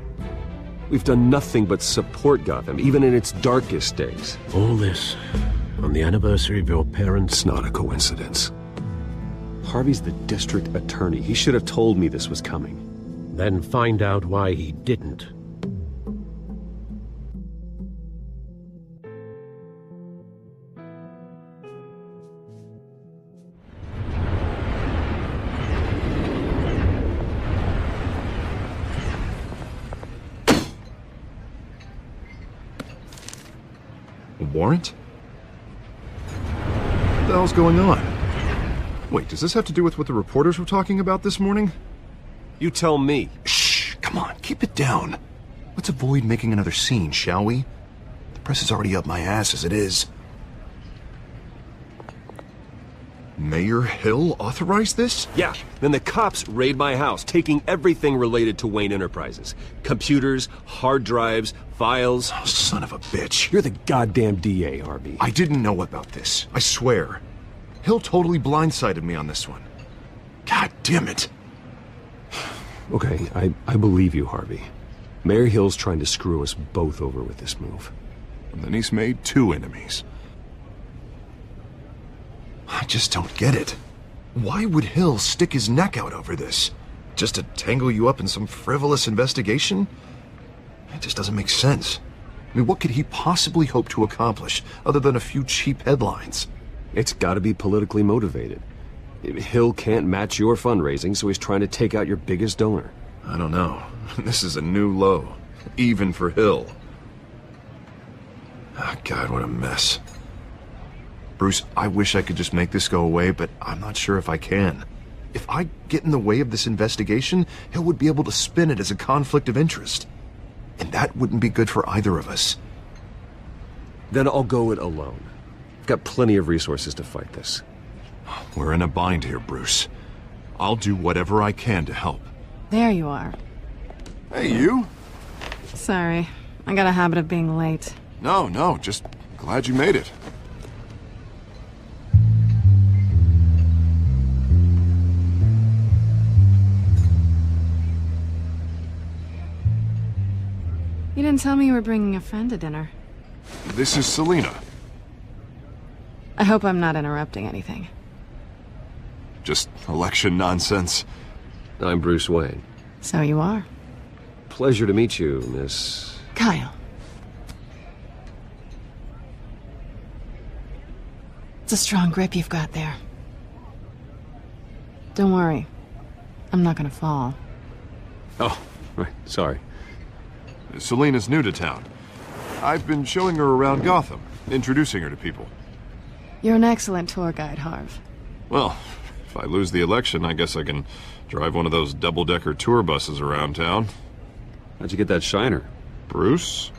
We've done nothing but support Gotham, even in its darkest days. All this on the anniversary of your parents'... It's not a coincidence. Harvey's the district attorney. He should have told me this was coming. Then find out why he didn't. A warrant? What the hell's going on? Wait, does this have to do with what the reporters were talking about this morning? You tell me. Shh, come on, keep it down. Let's avoid making another scene, shall we? The press is already up my ass as it is. Mayor Hill authorized this? Yeah, then the cops raid my house, taking everything related to Wayne Enterprises. Computers, hard drives, files. Oh, son of a bitch. You're the goddamn DA, Harvey. I didn't know about this, I swear. Hill totally blindsided me on this one. God damn it. Okay, I believe you, Harvey. Mayor Hill's trying to screw us both over with this move. And then he's made 2 enemies. I just don't get it. Why would Hill stick his neck out over this? Just to tangle you up in some frivolous investigation? It just doesn't make sense. I mean, what could he possibly hope to accomplish other than a few cheap headlines? It's gotta be politically motivated. Hill can't match your fundraising, so he's trying to take out your biggest donor. I don't know. This is a new low. Even for Hill. Oh, God, what a mess. Bruce, I wish I could just make this go away, but I'm not sure if I can. If I get in the way of this investigation, Hill would be able to spin it as a conflict of interest. And that wouldn't be good for either of us. Then I'll go it alone. I've got plenty of resources to fight this. We're in a bind here, Bruce. I'll do whatever I can to help. There you are. Hey, you? Sorry. I got a habit of being late. No, just glad you made it. You didn't tell me you were bringing a friend to dinner. This is Selina. I hope I'm not interrupting anything. Just election nonsense. I'm Bruce Wayne. So you are. Pleasure to meet you, Miss... Kyle. It's a strong grip you've got there. Don't worry. I'm not gonna fall. Oh, right. Sorry. Selina's new to town. I've been showing her around Gotham, introducing her to people. You're an excellent tour guide, Harv. Well, if I lose the election, I guess I can drive one of those double-decker tour buses around town. How'd you get that shiner? Bruce?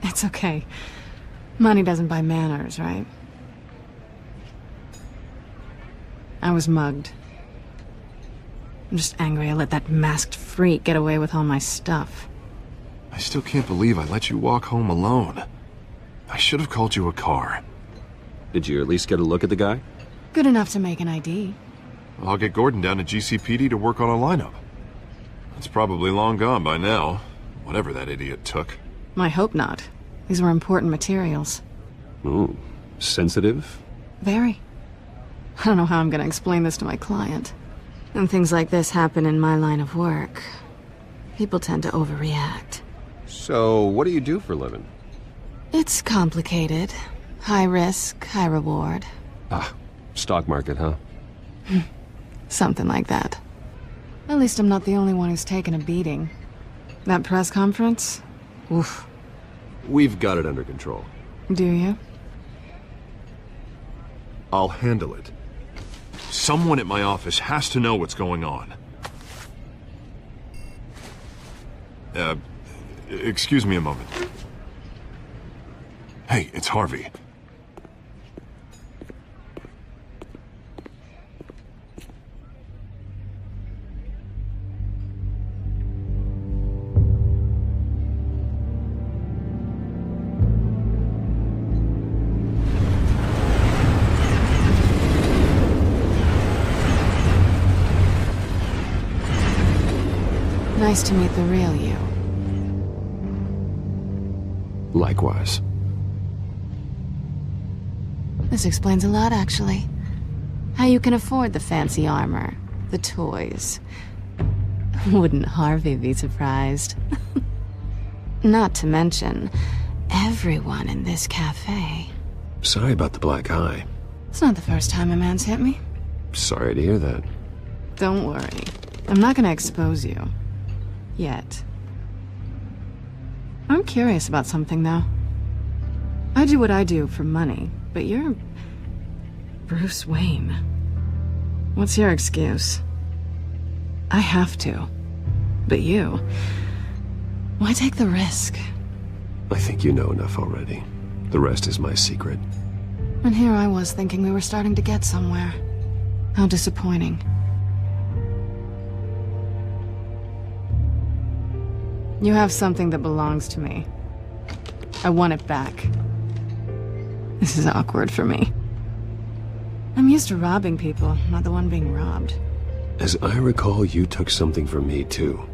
It's okay. Money doesn't buy manners, right? I was mugged. I'm just angry I let that masked freak get away with all my stuff. I still can't believe I let you walk home alone. I should have called you a car. Did you at least get a look at the guy? Good enough to make an ID. I'll get Gordon down to GCPD to work on a lineup. It's probably long gone by now, whatever that idiot took. I hope not. These were important materials. Ooh, sensitive? Very. I don't know how I'm gonna explain this to my client. When things like this happen in my line of work, people tend to overreact. So, what do you do for a living? It's complicated. High risk, high reward. Ah, stock market, huh? Something like that. At least I'm not the only one who's taken a beating. That press conference? Oof. We've got it under control. Do you? I'll handle it. Someone at my office has to know what's going on. Excuse me a moment. Hey, it's Harvey. Nice to meet the real you. Likewise. This explains a lot, actually. How you can afford the fancy armor, the toys. Wouldn't Harvey be surprised? Not to mention, everyone in this cafe. Sorry about the black eye. It's not the first time a man's hit me. Sorry to hear that. Don't worry. I'm not gonna expose you. Yet. I'm curious about something, though. I do what I do for money, but you're... Bruce Wayne. What's your excuse? I have to. But you... Why take the risk? I think you know enough already. The rest is my secret. And here I was thinking we were starting to get somewhere. How disappointing. You have something that belongs to me. I want it back. This is awkward for me. I'm used to robbing people, not the one being robbed. As I recall, you took something from me, too.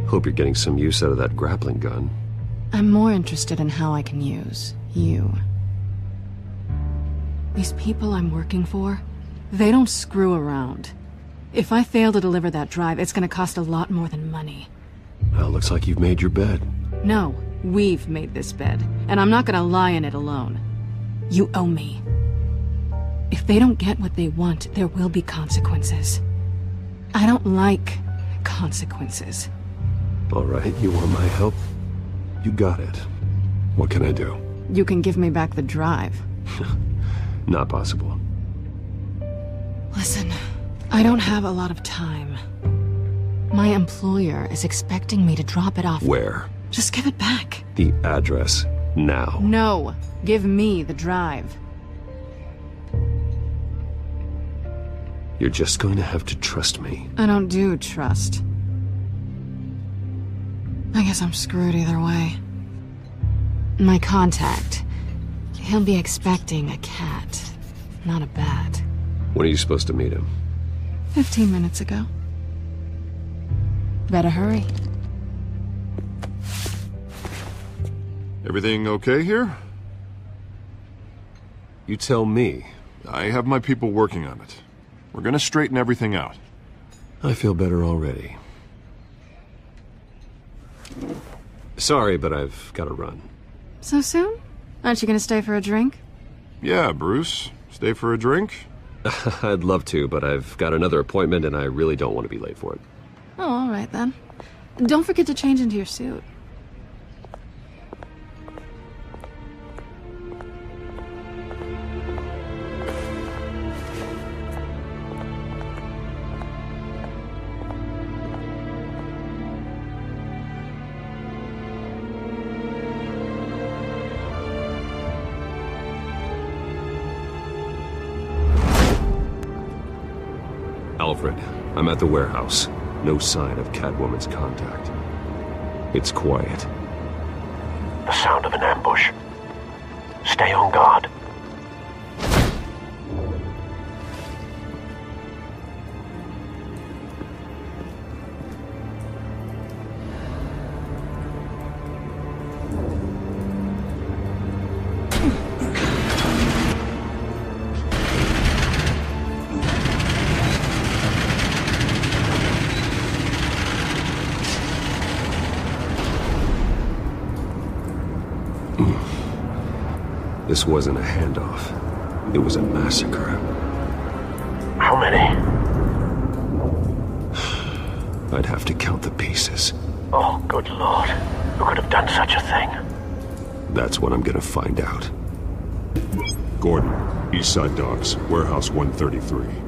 Hope you're getting some use out of that grappling gun. I'm more interested in how I can use you. These people I'm working for, they don't screw around. If I fail to deliver that drive, it's gonna cost a lot more than money. Well, looks like you've made your bed. No, we've made this bed, and I'm not gonna lie in it alone. You owe me. If they don't get what they want, there will be consequences. I don't like consequences. All right, you want my help? You got it. What can I do? You can give me back the drive. Not possible. Listen, I don't have a lot of time. My employer is expecting me to drop it off. Where? Just give it back. The address, now. No, give me the drive. You're just going to have to trust me. I don't do trust. I guess I'm screwed either way. My contact, he'll be expecting a cat, not a bat. When are you supposed to meet him? 15 minutes ago. Better hurry. Everything okay here? You tell me. I have my people working on it. We're gonna straighten everything out. I feel better already. Sorry, but I've got to run. So soon? Aren't you gonna stay for a drink? Yeah, Bruce. Stay for a drink? I'd love to, but I've got another appointment and I really don't want to be late for it. Oh, all right then. Don't forget to change into your suit. Alfred, I'm at the warehouse. No sign of Catwoman's contact. It's quiet. The sound of an ambush. Stay on guard. This wasn't a handoff. It was a massacre. How many? I'd have to count the pieces. Oh, good lord. Who could have done such a thing? That's what I'm gonna find out. Gordon, Eastside Docks, Warehouse 133.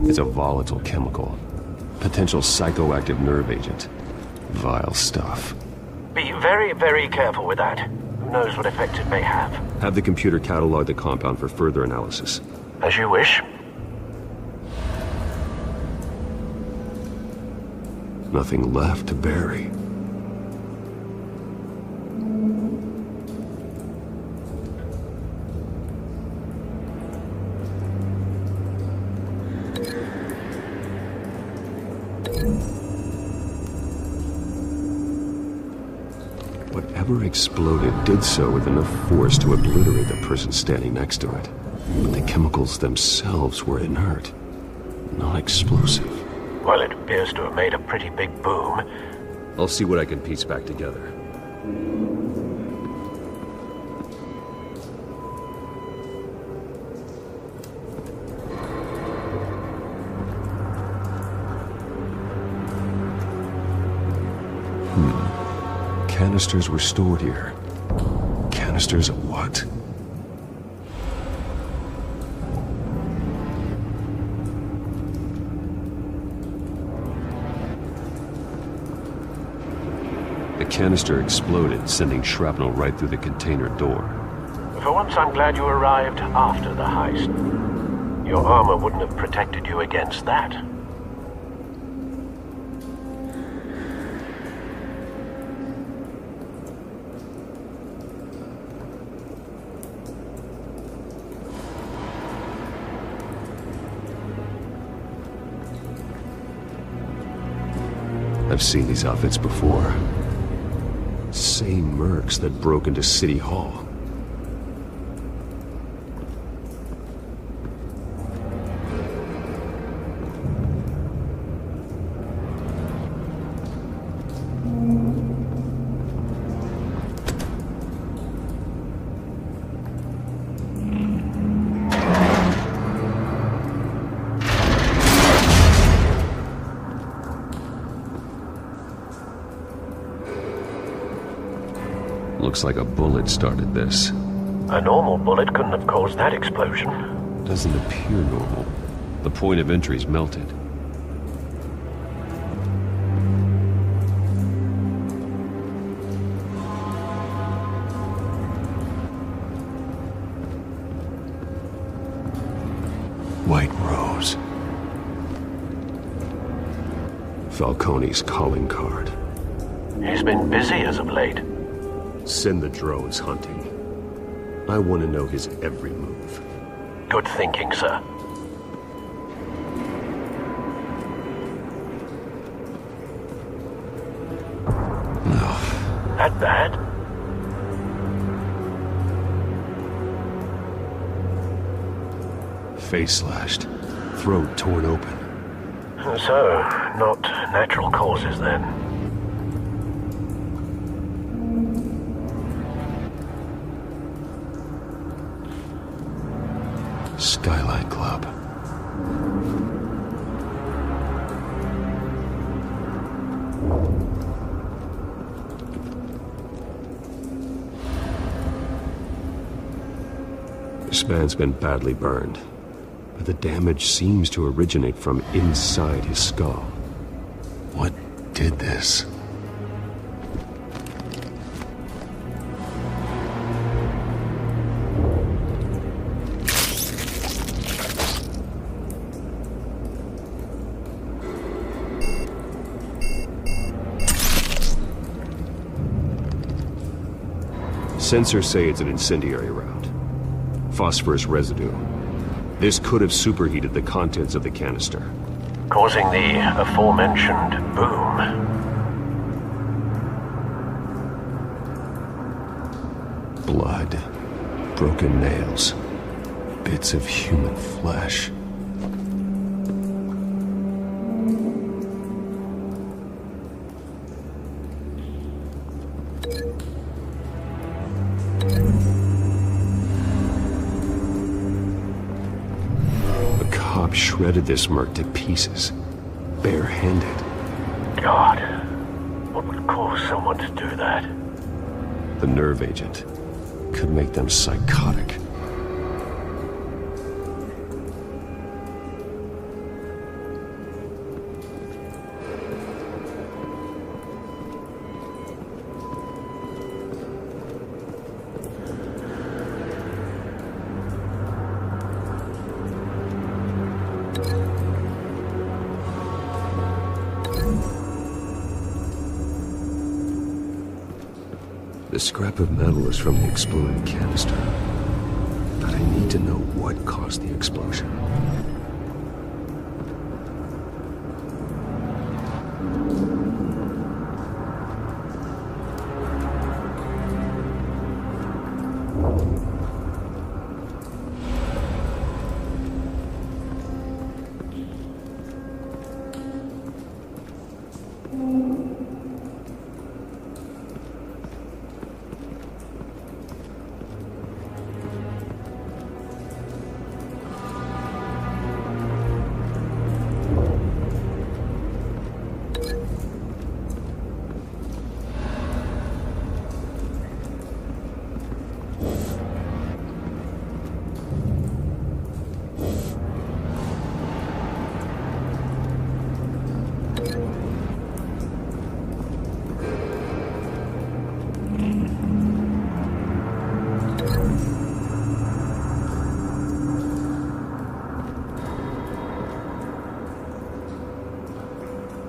It's a volatile chemical. Potential psychoactive nerve agent. Vile stuff. Be very, very careful with that. Who knows what effect it may have. Have the computer catalog the compound for further analysis. As you wish. Nothing left to bury. Whatever exploded did so with enough force to obliterate the person standing next to it. But the chemicals themselves were inert, not explosive. Well, it appears to have made a pretty big boom. I'll see what I can piece back together. Canisters were stored here. Canisters of what? The canister exploded, sending shrapnel right through the container door. For once, I'm glad you arrived after the heist. Your armor wouldn't have protected you against that. I've seen these outfits before. Same mercs that broke into City Hall. Looks like a bullet started this. A normal bullet couldn't have caused that explosion. Doesn't appear normal. The point of entry's melted. White Rose. Falcone's calling card. He's been busy as of late. Send the drones hunting. I want to know his every move. Good thinking, sir. No. That bad? Face slashed. Throat torn open. So, not natural causes then. Skylight Club. This man's been badly burned, but the damage seems to originate from inside his skull. What did this? Sensors say it's an incendiary round. Phosphorus residue. This could have superheated the contents of the canister, causing the aforementioned boom. Blood. Broken nails. Bits of human flesh. Shredded this merc to pieces, barehanded. God, what would cause someone to do that? The nerve agent could make them psychotic. The scrap of metal is from the exploded canister. But I need to know what caused the explosion.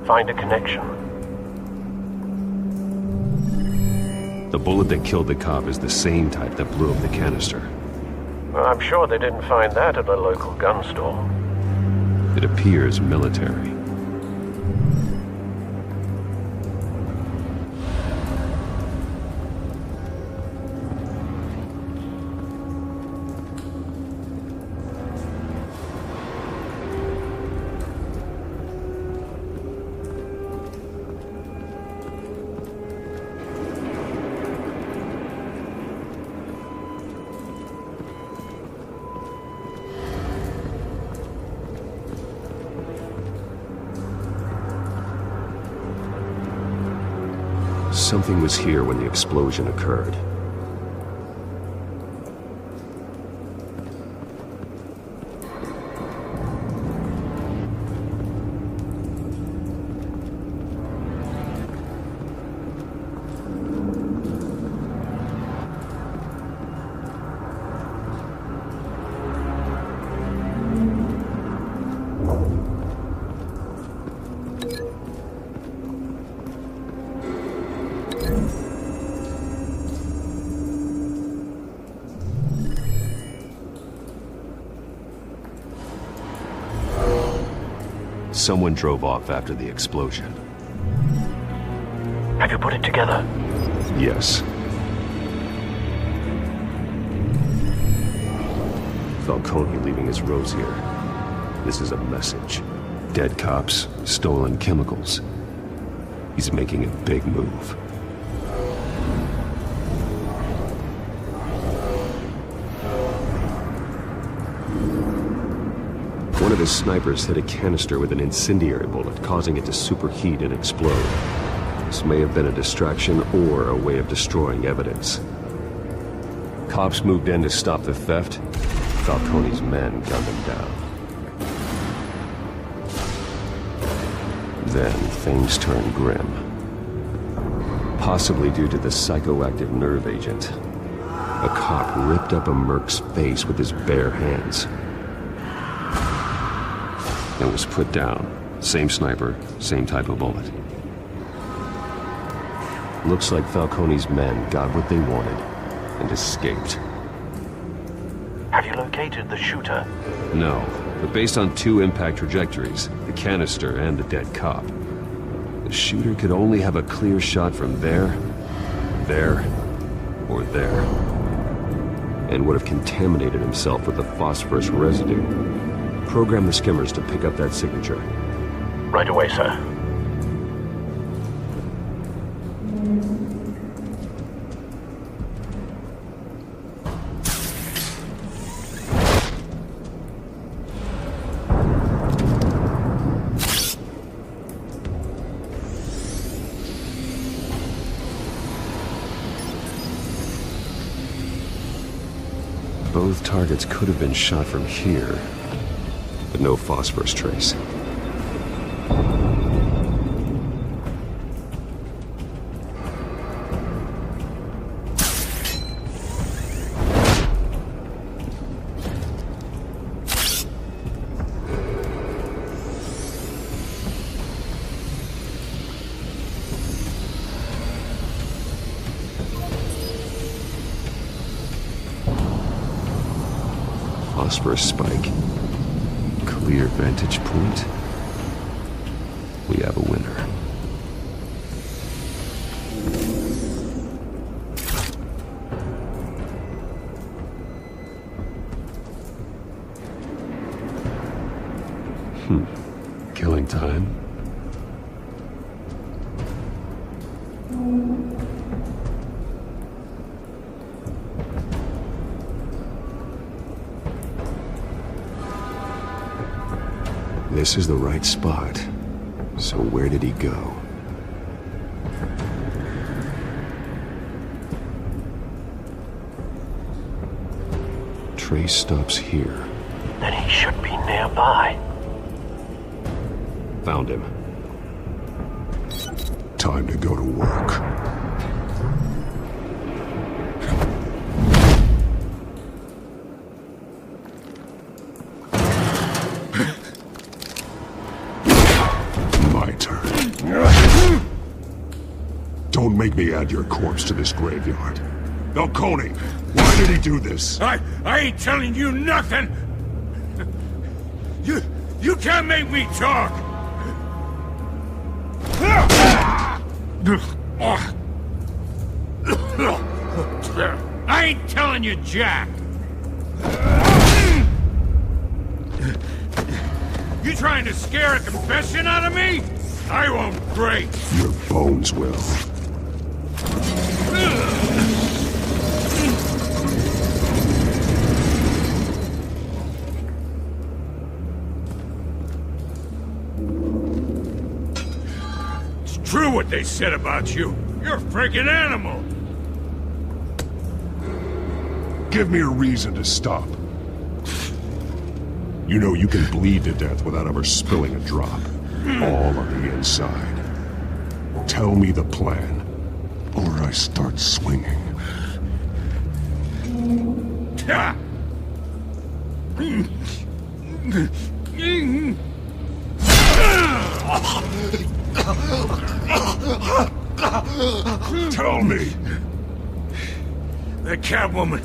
Find a connection. The bullet that killed the cop is the same type that blew up the canister. Well, I'm sure they didn't find that at a local gun store. It appears military. Something was here when the explosion occurred. Someone drove off after the explosion. Have you put it together? Yes. Falcone leaving his rose here. This is a message. Dead cops, stolen chemicals. He's making a big move. One of his snipers hit a canister with an incendiary bullet, causing it to superheat and explode. This may have been a distraction or a way of destroying evidence. Cops moved in to stop the theft. Falcone's men gunned him down. Then things turned grim. Possibly due to the psychoactive nerve agent. A cop ripped up a merc's face with his bare hands. And was put down. Same sniper, same type of bullet. Looks like Falcone's men got what they wanted and escaped. Have you located the shooter? No, but based on two impact trajectories, the canister and the dead cop, the shooter could only have a clear shot from there, or there, and would have contaminated himself with the phosphorus residue. Program the skimmers to pick up that signature. Right away, sir. Both targets could have been shot from here, but no phosphorus trace. house for a spike. Clear vantage point. We have a winner. Killing time. This is the right spot. So where did he go? Trace stops here. Then he should be nearby. Found him. Time to go to work. My turn. Don't make me add your corpse to this graveyard. Falcone, why did he do this? I ain't telling you nothing! You can't make me talk! I ain't telling you jack! You trying to scare a confession out of me? I won't break! Your bones will. True what they said about you. You're a freaking animal. Give me a reason to stop. You know you can bleed to death without ever spilling a drop. All on the inside. Tell me the plan, or I start swinging. Tell me! That Catwoman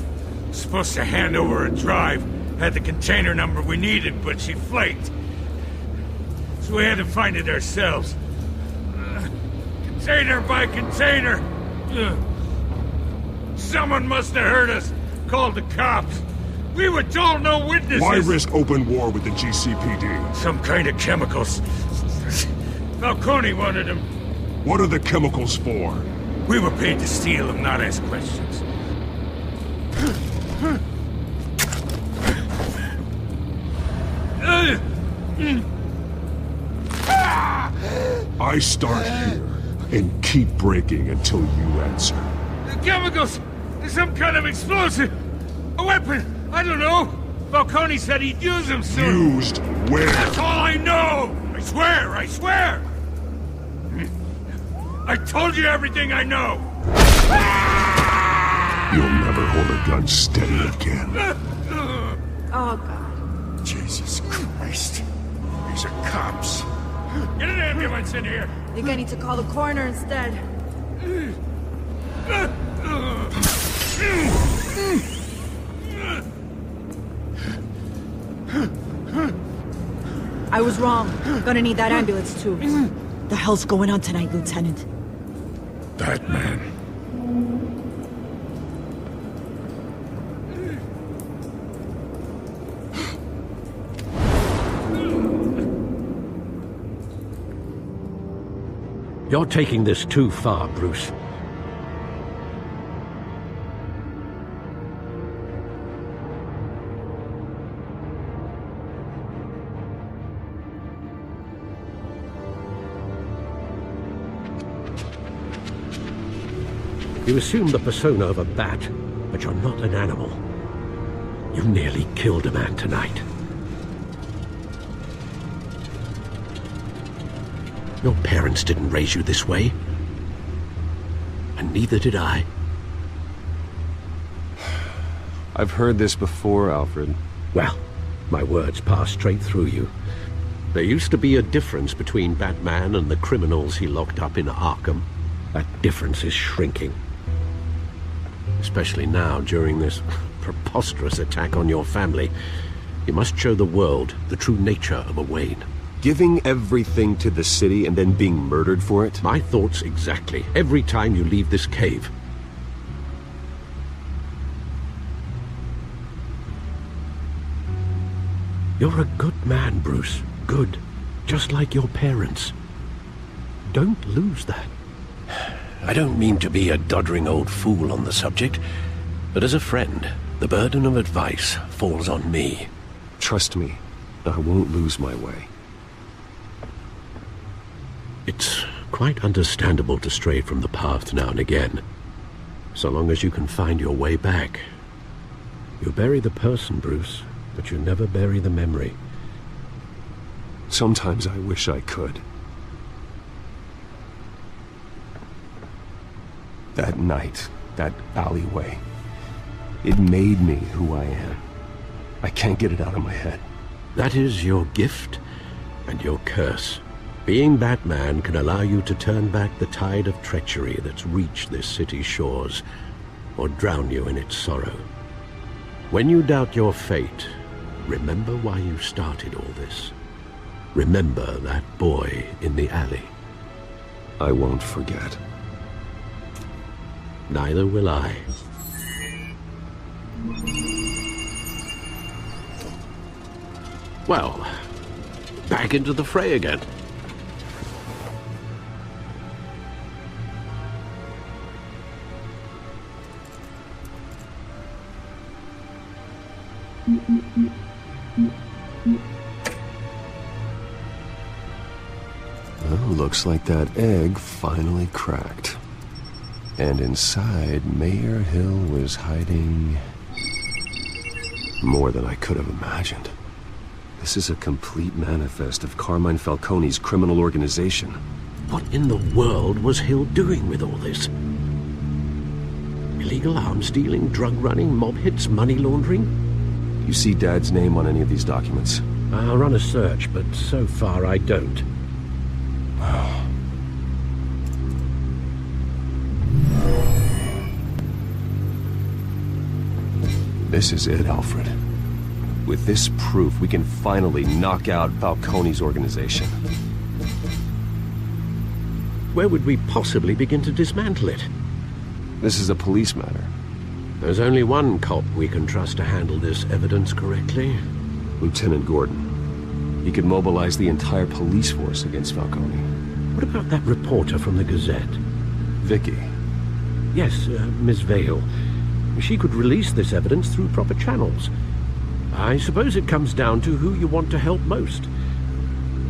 was supposed to hand over a drive. Had the container number we needed, but she flaked. So we had to find it ourselves. Container by container. Someone must have heard us. Called the cops. We were told no witnesses. Why risk open war with the GCPD? Some kind of chemicals. Falcone wanted them. What are the chemicals for? We were paid to steal them, not ask questions. I start here and keep breaking until you answer. The chemicals! Some kind of explosive! A weapon! I don't know! Falcone said he'd use them soon! Used where? That's all I know! I swear! I swear! I told you everything I know! You'll never hold a gun steady again. Oh, God. Jesus Christ. These are cops. Get an ambulance in here! I think I need to call the coroner instead. I was wrong. Gonna need that ambulance, too. The hell's going on tonight, Lieutenant? Batman. You're taking this too far, Bruce. You assume the persona of a bat, but you're not an animal. You nearly killed a man tonight. Your parents didn't raise you this way. And neither did I. I've heard this before, Alfred. Well, my words pass straight through you. There used to be a difference between Batman and the criminals he locked up in Arkham. That difference is shrinking. Especially now, during this preposterous attack on your family. You must show the world the true nature of a Wayne. Giving everything to the city and then being murdered for it? My thoughts exactly. Every time you leave this cave. You're a good man, Bruce. Good. Just like your parents. Don't lose that. I don't mean to be a doddering old fool on the subject, but as a friend, the burden of advice falls on me. Trust me, I won't lose my way. It's quite understandable to stray from the path now and again, so long as you can find your way back. You bury the person, Bruce, but you never bury the memory. Sometimes I wish I could. That night, that alleyway, it made me who I am. I can't get it out of my head. That is your gift and your curse. Being Batman can allow you to turn back the tide of treachery that's reached this city's shores, or drown you in its sorrow. When you doubt your fate, remember why you started all this. Remember that boy in the alley. I won't forget. Neither will I. Well, back into the fray again. Well, looks like that egg finally cracked. And inside, Mayor Hill was hiding more than I could have imagined. This is a complete manifest of Carmine Falcone's criminal organization. What in the world was Hill doing with all this? Illegal arms dealing, drug running, mob hits, money laundering? You see Dad's name on any of these documents? I'll run a search, but so far I don't. This is it, Alfred. With this proof, we can finally knock out Falcone's organization. Where would we possibly begin to dismantle it? This is a police matter. There's only one cop we can trust to handle this evidence correctly. Lieutenant Gordon. He could mobilize the entire police force against Falcone. What about that reporter from the Gazette? Vicky. Yes, Miss Vale. She could release this evidence through proper channels. I suppose it comes down to who you want to help most.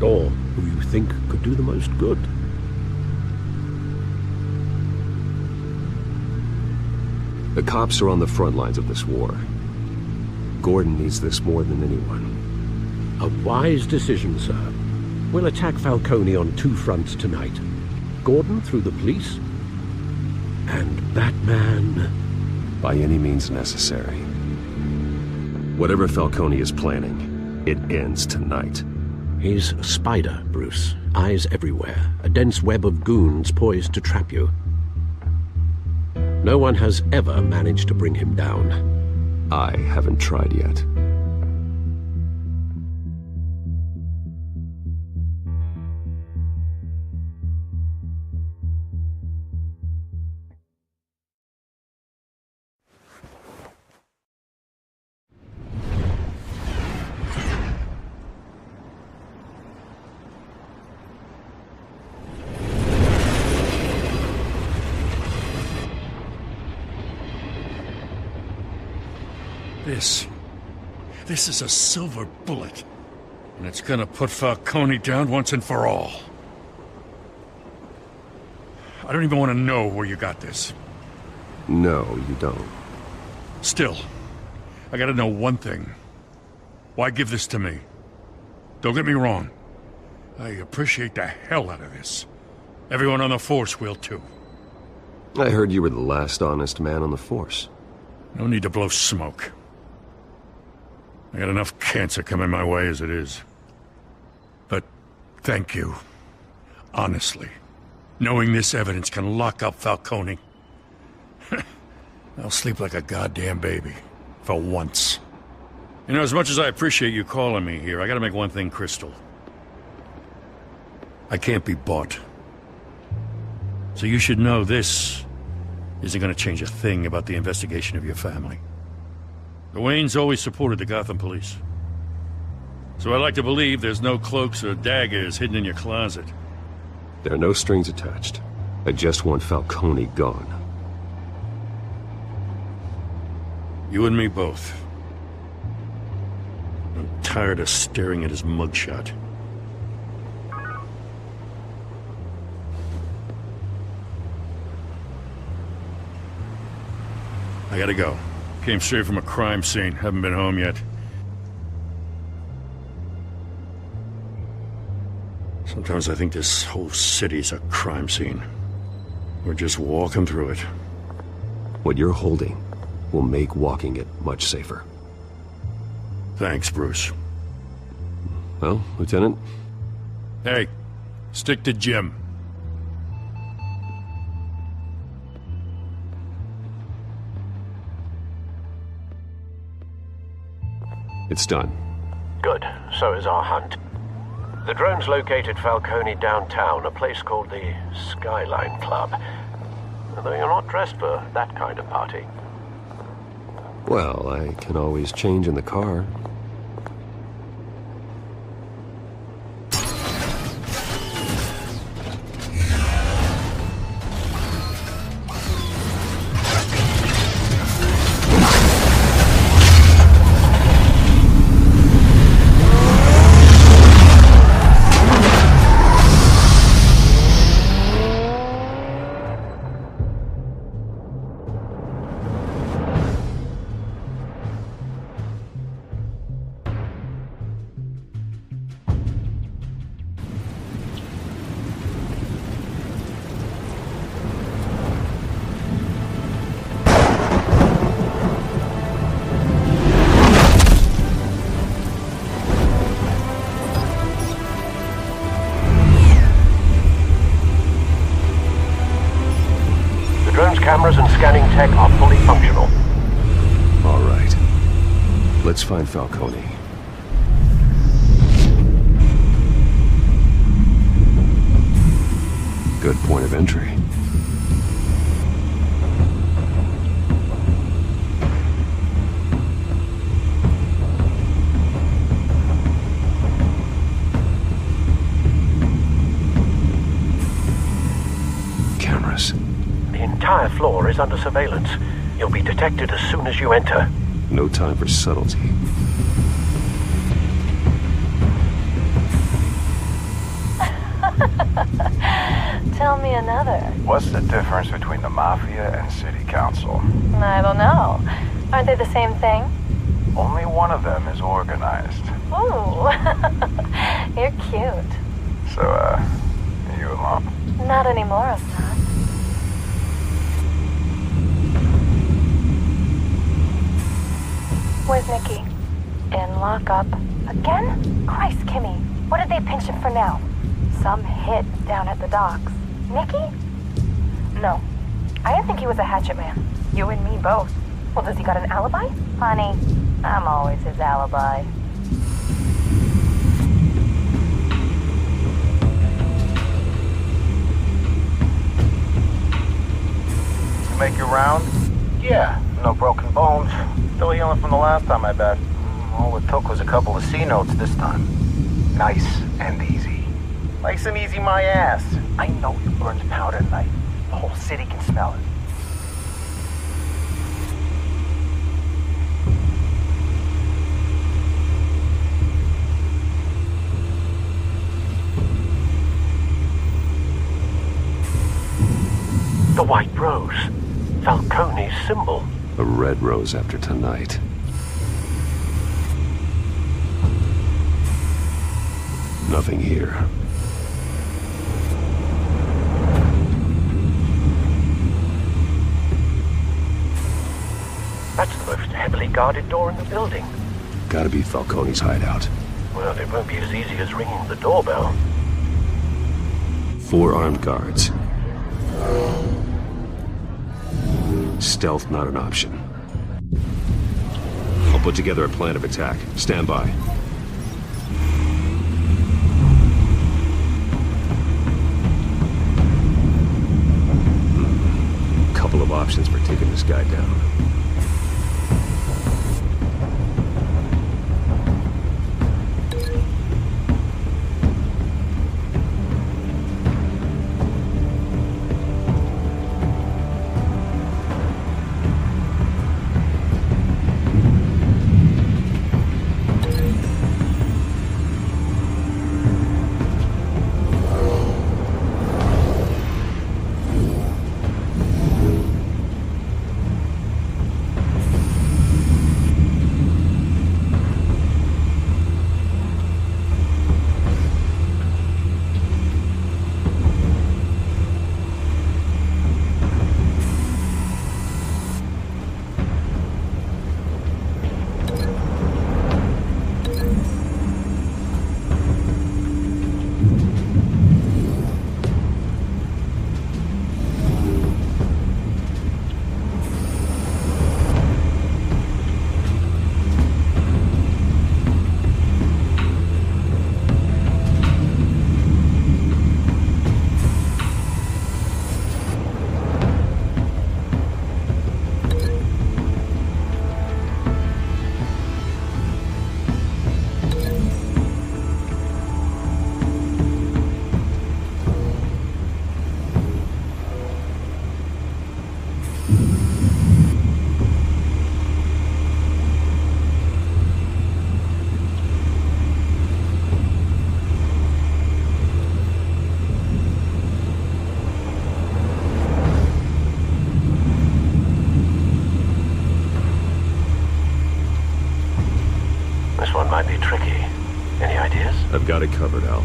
Or who you think could do the most good. The cops are on the front lines of this war. Gordon needs this more than anyone. A wise decision, sir. We'll attack Falcone on two fronts tonight. Gordon through the police, and Batman... by any means necessary. Whatever Falcone is planning, it ends tonight. He's a spider, Bruce. Eyes everywhere. A dense web of goons poised to trap you. No one has ever managed to bring him down. I haven't tried yet. This is a silver bullet. And it's gonna put Falcone down once and for all. I don't even want to know where you got this. No, you don't. Still, I gotta know one thing. Why give this to me? Don't get me wrong. I appreciate the hell out of this. Everyone on the Force will too. I heard you were the last honest man on the Force. No need to blow smoke. I got enough cancer coming my way as it is. But thank you. Honestly. Knowing this evidence can lock up Falcone. I'll sleep like a goddamn baby. For once. You know, as much as I appreciate you calling me here, I gotta make one thing crystal. I can't be bought. So you should know this isn't gonna change a thing about the investigation of your family. The Waynes always supported the Gotham police. So I like to believe there's no cloaks or daggers hidden in your closet. There are no strings attached. I just want Falcone gone. You and me both. I'm tired of staring at his mugshot. I gotta go. Came straight from a crime scene. Haven't been home yet. Sometimes I think this whole city's a crime scene. We're just walking through it. What you're holding will make walking it much safer. Thanks, Bruce. Well, Lieutenant? Hey, stick to Jim. It's done. Good. So is our hunt. The drones located Falcone downtown, a place called the Skyline Club. Though you're not dressed for that kind of party. Well, I can always change in the car. Cameras and scanning tech are fully functional. All right. Let's find Falcone. Good point of entry. Cameras. The entire floor is under surveillance. You'll be detected as soon as you enter. No time for subtlety. Tell me another. What's the difference between the Mafia and City Council? I don't know. Aren't they the same thing? Only one of them is organized. Ooh. You're cute. So, are you alone? Not anymore, Assad. Where's Nikki? In lockup. Again? Christ, Kimmy. What did they pinch him for now? Some hit down at the docks. Nikki? No. I didn't think he was a hatchet man. You and me both. Well, does he got an alibi? Honey, I'm always his alibi. You make your round? Yeah, no broken bones. Still healing from the last time, I bet. All it took was a couple of C notes this time. Nice and easy. Nice and easy my ass. I know you burned powder tonight. The whole city can smell it. The white rose. Falcone's symbol. A red rose after tonight. Nothing here. That's the most heavily guarded door in the building. Gotta be Falcone's hideout. Well, it won't be as easy as ringing the doorbell. 4 armed guards. Stealth not an option. I'll put together a plan of attack. Stand by. Couple of options for taking this guy down. This one might be tricky. Any ideas? I've got it covered, Al.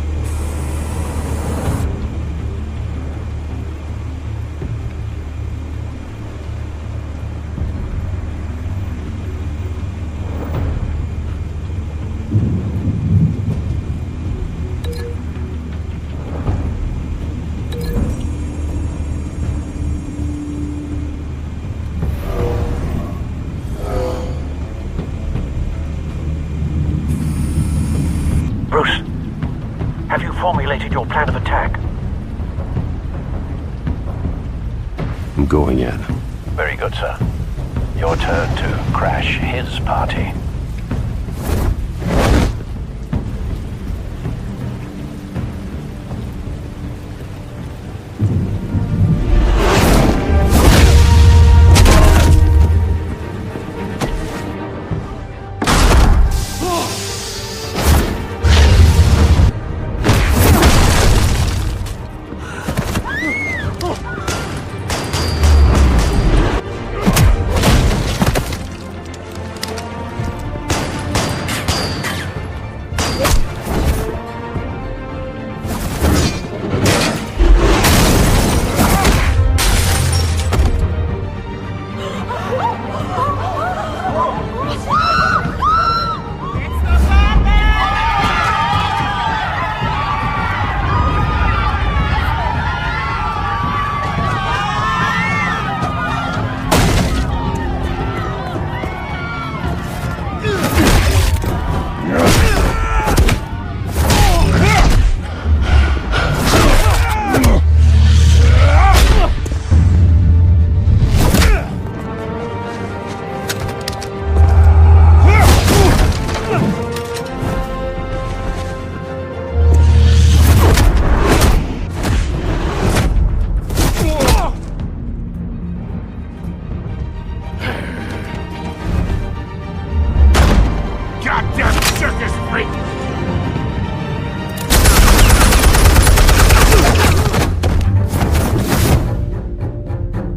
Bruce, have you formulated your plan of attack? I'm going in. Very good, sir. Your turn to crash his party.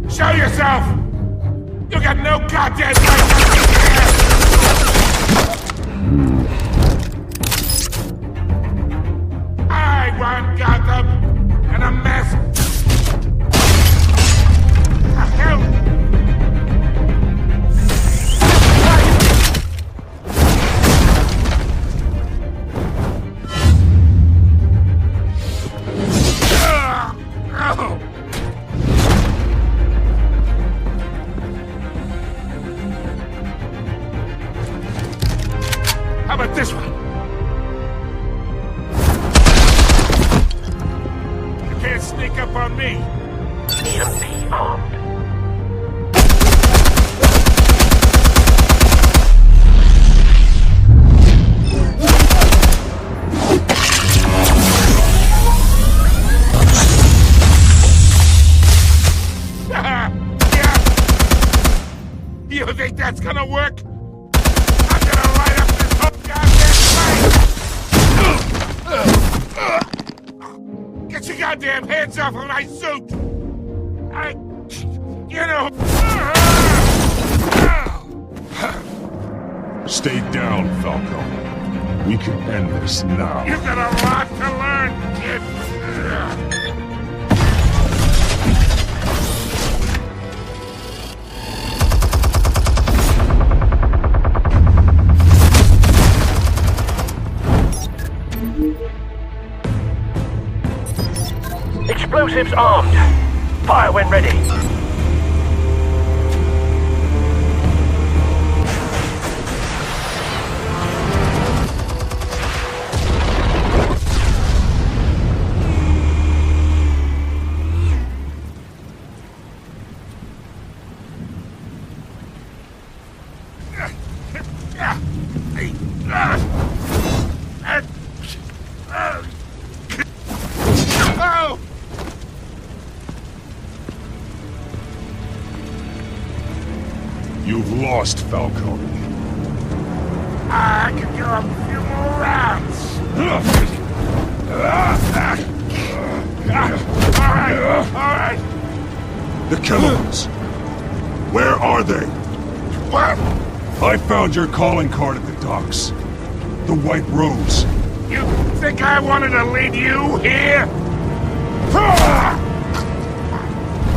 Show yourself! You got no goddamn right to be here! I want Gotham and a mess. Hell! on me. And be armed. You think that's gonna work? I'm gonna light up this whole goddamn place! Get your goddamn hands off of my suit! Stay down, Falco. We can end this now. You've got a lot to learn, kid! Explosives armed. Fire when ready. You've lost, Falcone. I can do a few more rounds. All right. The chemicals. Where are they? What? I found your calling card at the docks. The White Rose. You think I wanted to lead you here?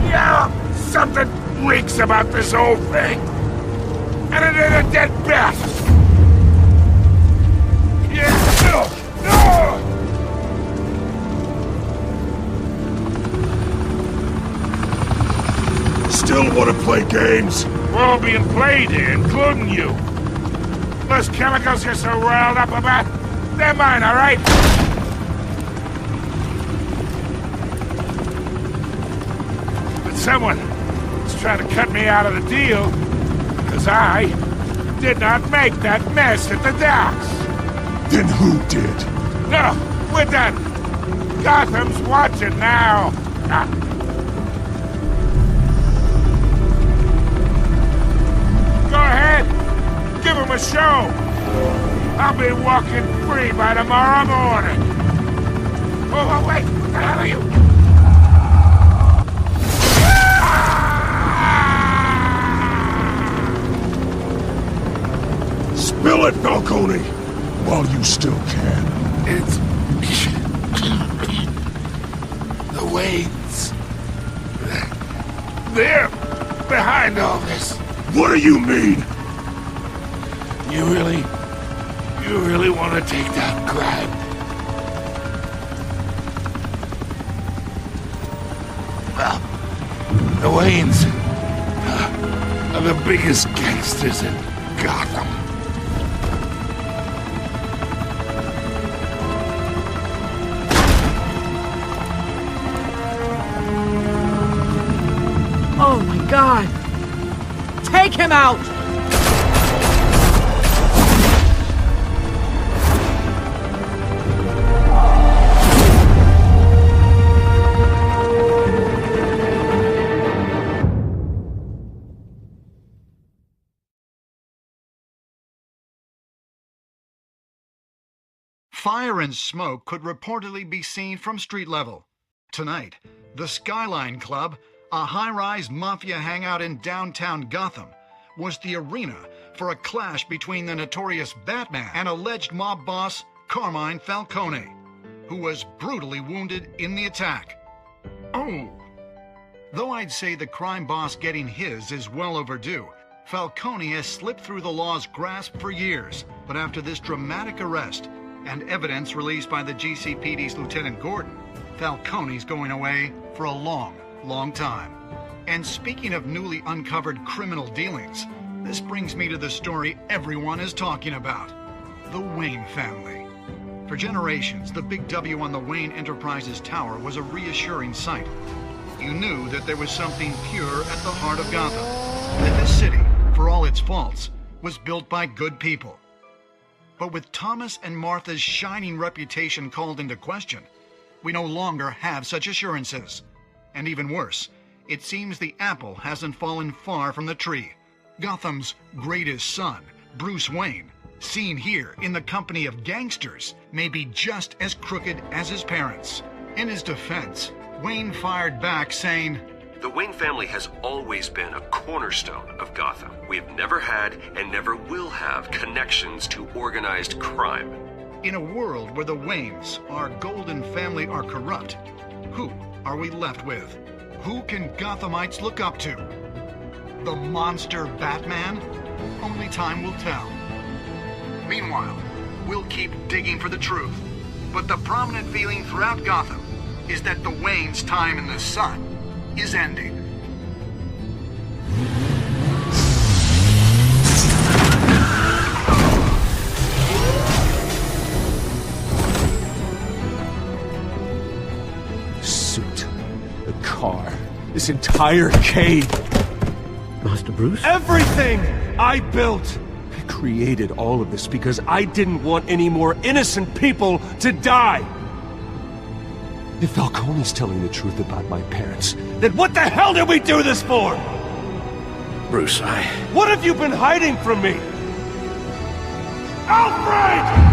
Yeah, something reeks about this whole thing. And it is a dead bat! Still want to play games? We're all being played here, including you. Those chemicals you're so riled up about, they're mine, all right? But someone is trying to cut me out of the deal. Because I did not make that mess at the docks. Then who did? No, we're done. Gotham's watching now. Go ahead. Give him a show. I'll be walking free by tomorrow morning. Oh, wait. What the hell are you? Spill it, Falcone, while you still can. It's... the Waynes. They're behind all this. What do you mean? You really want to take down crime? Well, the Waynes are the biggest gangsters in Gotham. Oh my God! Take him out! Fire and smoke could reportedly be seen from street level. Tonight, the Skyline Club, a high-rise mafia hangout in downtown Gotham, was the arena for a clash between the notorious Batman and alleged mob boss Carmine Falcone, who was brutally wounded in the attack. Oh! Though I'd say the crime boss getting his is well overdue, Falcone has slipped through the law's grasp for years, but after this dramatic arrest and evidence released by the GCPD's Lieutenant Gordon, Falcone's going away for a long time. And speaking of newly uncovered criminal dealings, this brings me to the story everyone is talking about. The Wayne family. For generations, the big W on the Wayne Enterprises tower was a reassuring sight. You knew that there was something pure at the heart of Gotham. That this city, for all its faults, was built by good people. But with Thomas and Martha's shining reputation called into question, we no longer have such assurances. And even worse, it seems the apple hasn't fallen far from the tree. Gotham's greatest son, Bruce Wayne, seen here in the company of gangsters, may be just as crooked as his parents. In his defense, Wayne fired back saying, "The Wayne family has always been a cornerstone of Gotham. We have never had and never will have connections to organized crime." In a world where the Waynes, our golden family, are corrupt, who are we left with? Who can Gothamites look up to? The monster Batman? Only time will tell. Meanwhile, we'll keep digging for the truth. But the prominent feeling throughout Gotham is that the Waynes' time in the sun is ending. Suit, the car, this entire cave. Master Bruce? Everything I built! I created all of this because I didn't want any more innocent people to die! If Falcone's telling the truth about my parents, then what the hell did we do this for? Bruce, What have you been hiding from me? Alfred!